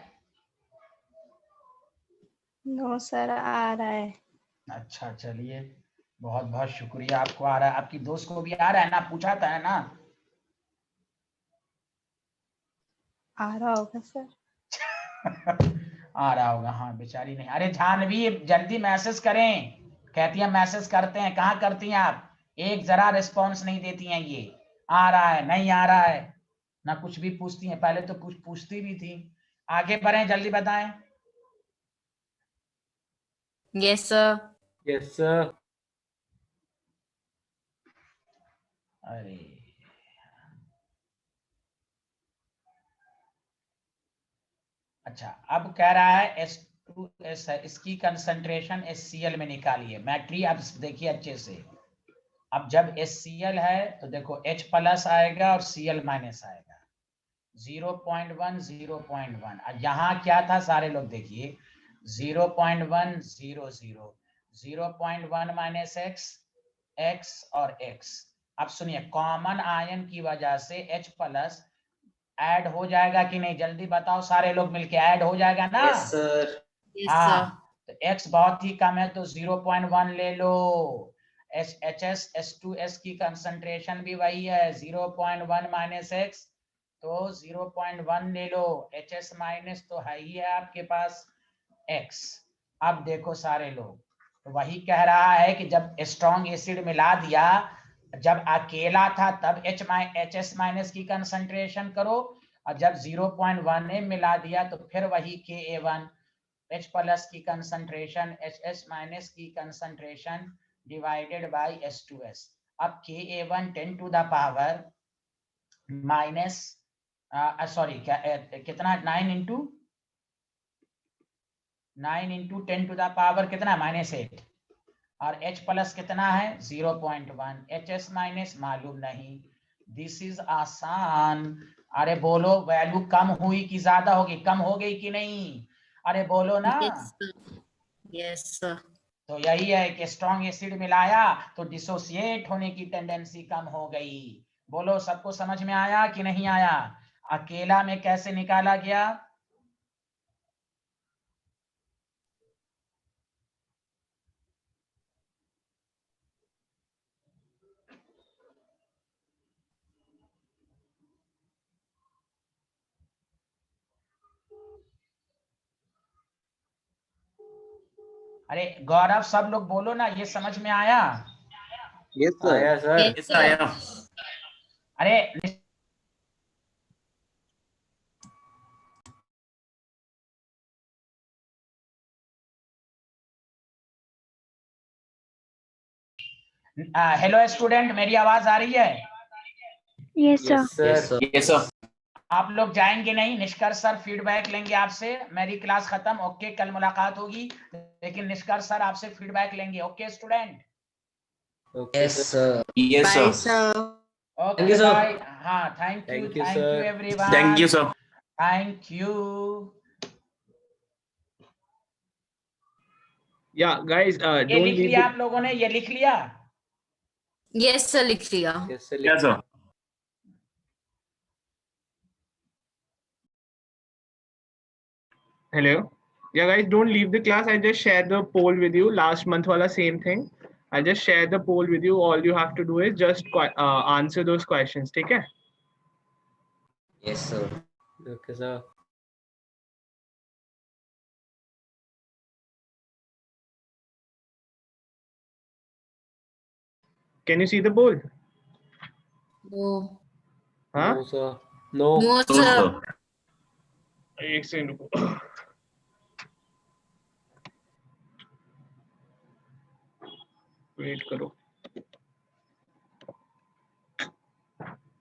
नो सर, आ रहा है। अच्छा चलिए, बहुत बहुत शुक्रिया। आपको आ रहा है, आपकी दोस्त को भी आ रहा है ना? पूछा था है ना? आ रहा होगा सर। आ रहा होगा हाँ, बेचारी नहीं। अरे जानवी जल्दी मैसेज करें, कहती है मैसेज करते हैं। कहाँ करती हैं आप? एक जरा रिस्पॉन्स नहीं देती हैं ये। आ रहा है, नहीं आ रहा है, ना कुछ भी पूछती हैं। पहले तो पूछती भी थी। आगे बढ़ें, जल्दी बताएं। Yes sir. Yes sir. अरे अच्छा, अब कह रहा है H2S है, इसकी कंसंट्रेशन HCl में निकालिए। मैट्री आप देखिए अच्छे से। अब जब HCl है तो देखो H प्लस आएगा और Cl माइनस आएगा। 0.1 0.1। यहाँ क्या था सारे लोग देखिए, 0.1 0 0 0.1 माइनस x और x। अब सुनिए, कॉमन आयन की वजह से H प्लस ऐड हो जाएगा कि नहीं? जल्दी बताओ सारे लोग मिलके, ऐड हो जाएगा ना? Yes, sir. Yes sir. हाँ, तो x बहुत ही कम है तो 0.1 ले लो। HHS की कंसंट्रेशन भी वही है 0.1 माइनस एक्स, तो 0.1 ले लो, HS माइनस तो है ही है आपके पास x। अब देखो सारे लोग, तो वही कह रहा है कि जब स्ट्रॉन्ग एसिड मिला दिया, जब अकेला था तब HS माइनस की कंसंट्रेशन करो, और जब 0.1 मिला दिया तो फिर वही Ka1 H प्लस की कंसंट्रेशन HS माइनस की कंसंट्रेशन डिवाइडेड बाय H2S। अब Ka1 10 to the power minus sorry कितना 9 इंटू 10 टू द पावर कितना -8, और H प्लस कितना है 0.1, HS माइनस मालूम नहीं। दिस इज आसान। अरे बोलो वैल्यू कम हुई कि ज्यादा होगी, कम हो गई कि नहीं, अरे बोलो ना। Yes sir. तो यही है कि स्ट्रॉन्ग एसिड मिलाया तो डिसोसिएट होने की टेंडेंसी कम हो गई। बोलो सबको समझ में आया कि नहीं आया? अकेला में कैसे निकाला गया? अरे गौरव सब लोग बोलो ना, ये समझ में आया? Yes sir. आया सर। Yes sir. अरे हेलो स्टूडेंट, मेरी आवाज आ रही है? Yes yes sir. Sir. Yes sir. आप लोग जाएंगे नहीं? निष्कर्ष सर फीडबैक लेंगे आपसे, मेरी क्लास खत्म, ओके कल मुलाकात होगी, लेकिन निष्कर्ष सर आपसे फीडबैक लेंगे, okay student? Okay Yes sir. sir. Yes bye sir. Sir. Okay you, sir. Bye. हाँ thank you Thank you, sir. Everyone, Thank you sir. Thank you. Yeah, guys, ये don't लिख leave लिया the आप लोगों ने? ये लिख लिया? यस सर लिख लिया। Yes sir. Yes sir. hello. Yeah, guys, don't leave the class. I just shared the poll with you. Last month wala same thing. I just shared the poll with you. All you have to do is just answer those questions. Take care. Yes sir. Okay sir. Can you see the poll? No Huh? No sir. No. No No sir. sir. एक second रुको। Wait करो।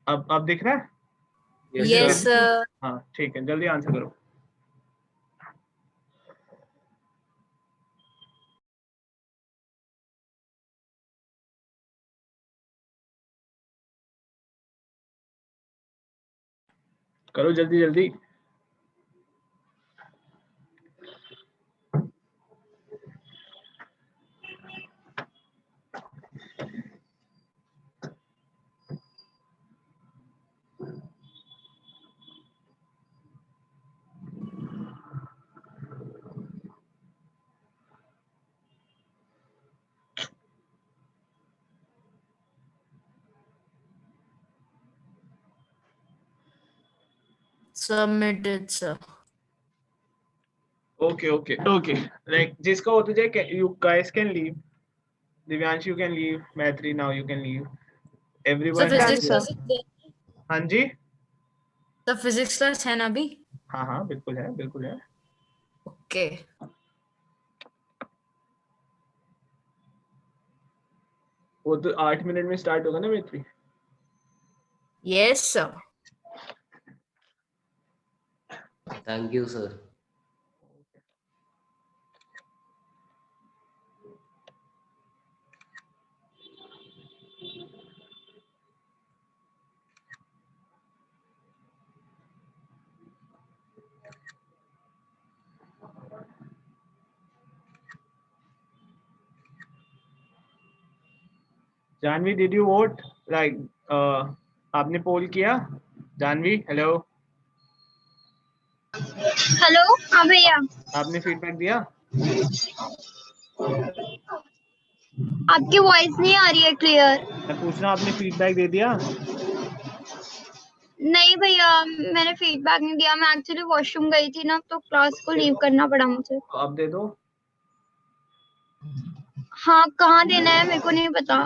अब दिख रहा है? Yes sir. हाँ ठीक है, जल्दी आंसर करो। करो जल्दी जल्दी। Submitted sir. Okay. Like जिसका हो तो जाए, you guys can leave. Divyansh, you can leave. Maitri, now you can leave. Sir Everyone Done, has physics sir. Class, हाँ जी। सर फिजिक्स क्लास है ना अभी? हाँ बिल्कुल है। ओके। वो तो 8 मिनट में स्टार्ट होगा ना Maitri? Yes sir. Thank you sir. Janvi, did you vote? Like आपने पोल किया? जानवी, हेलो, हेलो हाँ भैया आपने फीडबैक दिया? आपकी वॉइस नहीं आ रही है क्लियर। मैं पूछ रहा हूँ आपने फीडबैक दे दिया? नहीं भैया, मैंने फीडबैक नहीं दिया। मैं एक्चुअली वॉशरूम गई थी ना, तो क्लास को लीव करना पड़ा मुझे। तो अब दे दो। हाँ, कहाँ देना है मेरे को नहीं पता।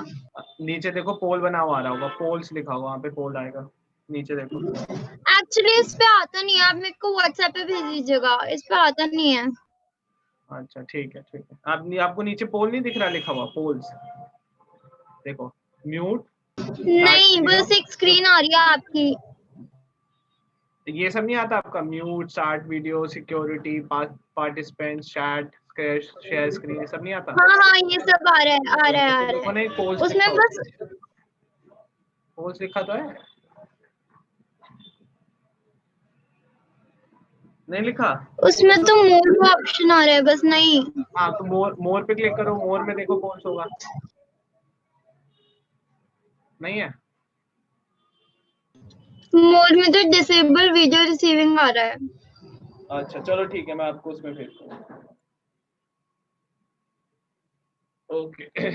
नीचे देखो पोल बना हुआ आ रहा होगा, पोल्स लिखा हुआ, वहाँ पे पोल आएगा, नीचे देखो। एक्चुअली इस पे आता नहीं है, आप मेरे को व्हाट्सएप पे भेज दीजिएगा, इस पे आता नहीं है। अच्छा ठीक है ठीक है। आपको नीचे पोल नहीं दिख रहा लिखा हुआ, पोल्स देखो, म्यूट। नहीं, बस एक स्क्रीन आ रही है आपकी। ये सब नहीं आता आपका? Mute, start video, security, participant, chat, share screen, ये सब नहीं आता? हाँ हाँ, ये सब आ रहा है आ रहा है आ रहा है। पोल्स उसमें बस पोल्स लिखा तो है, नहीं लिखा? उसमें तो मोर ऑप्शन आ रहा है बस। नहीं, हाँ तो मोर पे क्लिक करो, मोर में देखो कौन सा होगा। नहीं है? मोर में तो डिसेबल वीडियो रिसीविंग आ रहा है। अच्छा चलो ठीक है, मैं आपको उसमें भेजता हूँ। ओके